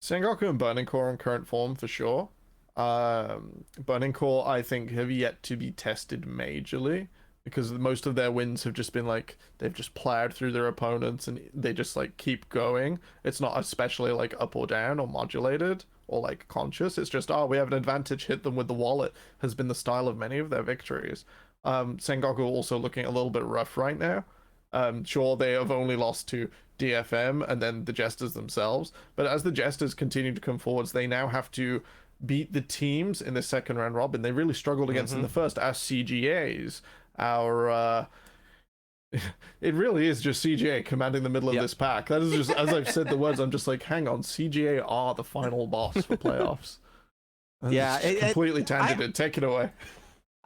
Sengoku and Burning Core in current form for sure. Burning Core, I think, have yet to be tested majorly, because most of their wins have just been like they've just plowed through their opponents and they just like keep going. It's not especially like up or down or modulated or like conscious. It's just, oh, we have an advantage, hit them with the wallet, has been the style of many of their victories. Sengoku also looking a little bit rough right now. Sure, they have only lost to DFM and then the Jesters themselves, but as the Jesters continue to come forwards, they now have to beat the teams in the second round robin they really struggled against in the first, our CGAs. Our it really is just CGA commanding the middle of this pack. That is just, as I've said the words, I'm just like, hang on, CGA are the final boss for playoffs. Completely tangented. Take it away.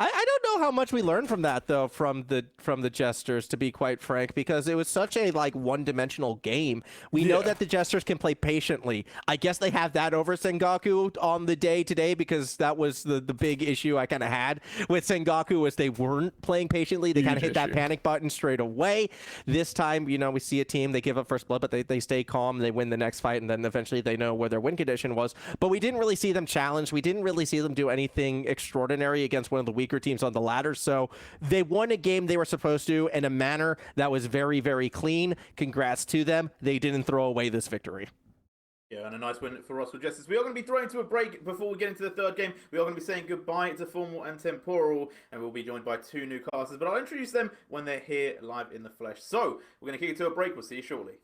I don't know how much we learned from that though, from the Jesters, to be quite frank, because it was such a like one-dimensional game. We know that the Jesters can play patiently. I guess they have that over Sengoku on the day today, because that was the big issue I kind of had with Sengoku, was they weren't playing patiently. They kind of hit that panic button straight away. This time, you know, we see a team, they give up first blood, but they stay calm, they win the next fight, and then eventually they know where their win condition was. But we didn't really see them challenge. We didn't really see them do anything extraordinary against one of the weaker teams on the ladder. So they won a game they were supposed to in a manner that was very, very clean. Congrats to them. They didn't throw away this victory. Yeah, and a nice win for Rascal Jester. We are going to be throwing to a break before we get into the third game. We are going to be saying goodbye to Formal and Temporal, and we'll be joined by 2 new casters. But I'll introduce them when they're here live in the flesh. So we're going to kick it to a break. We'll see you shortly.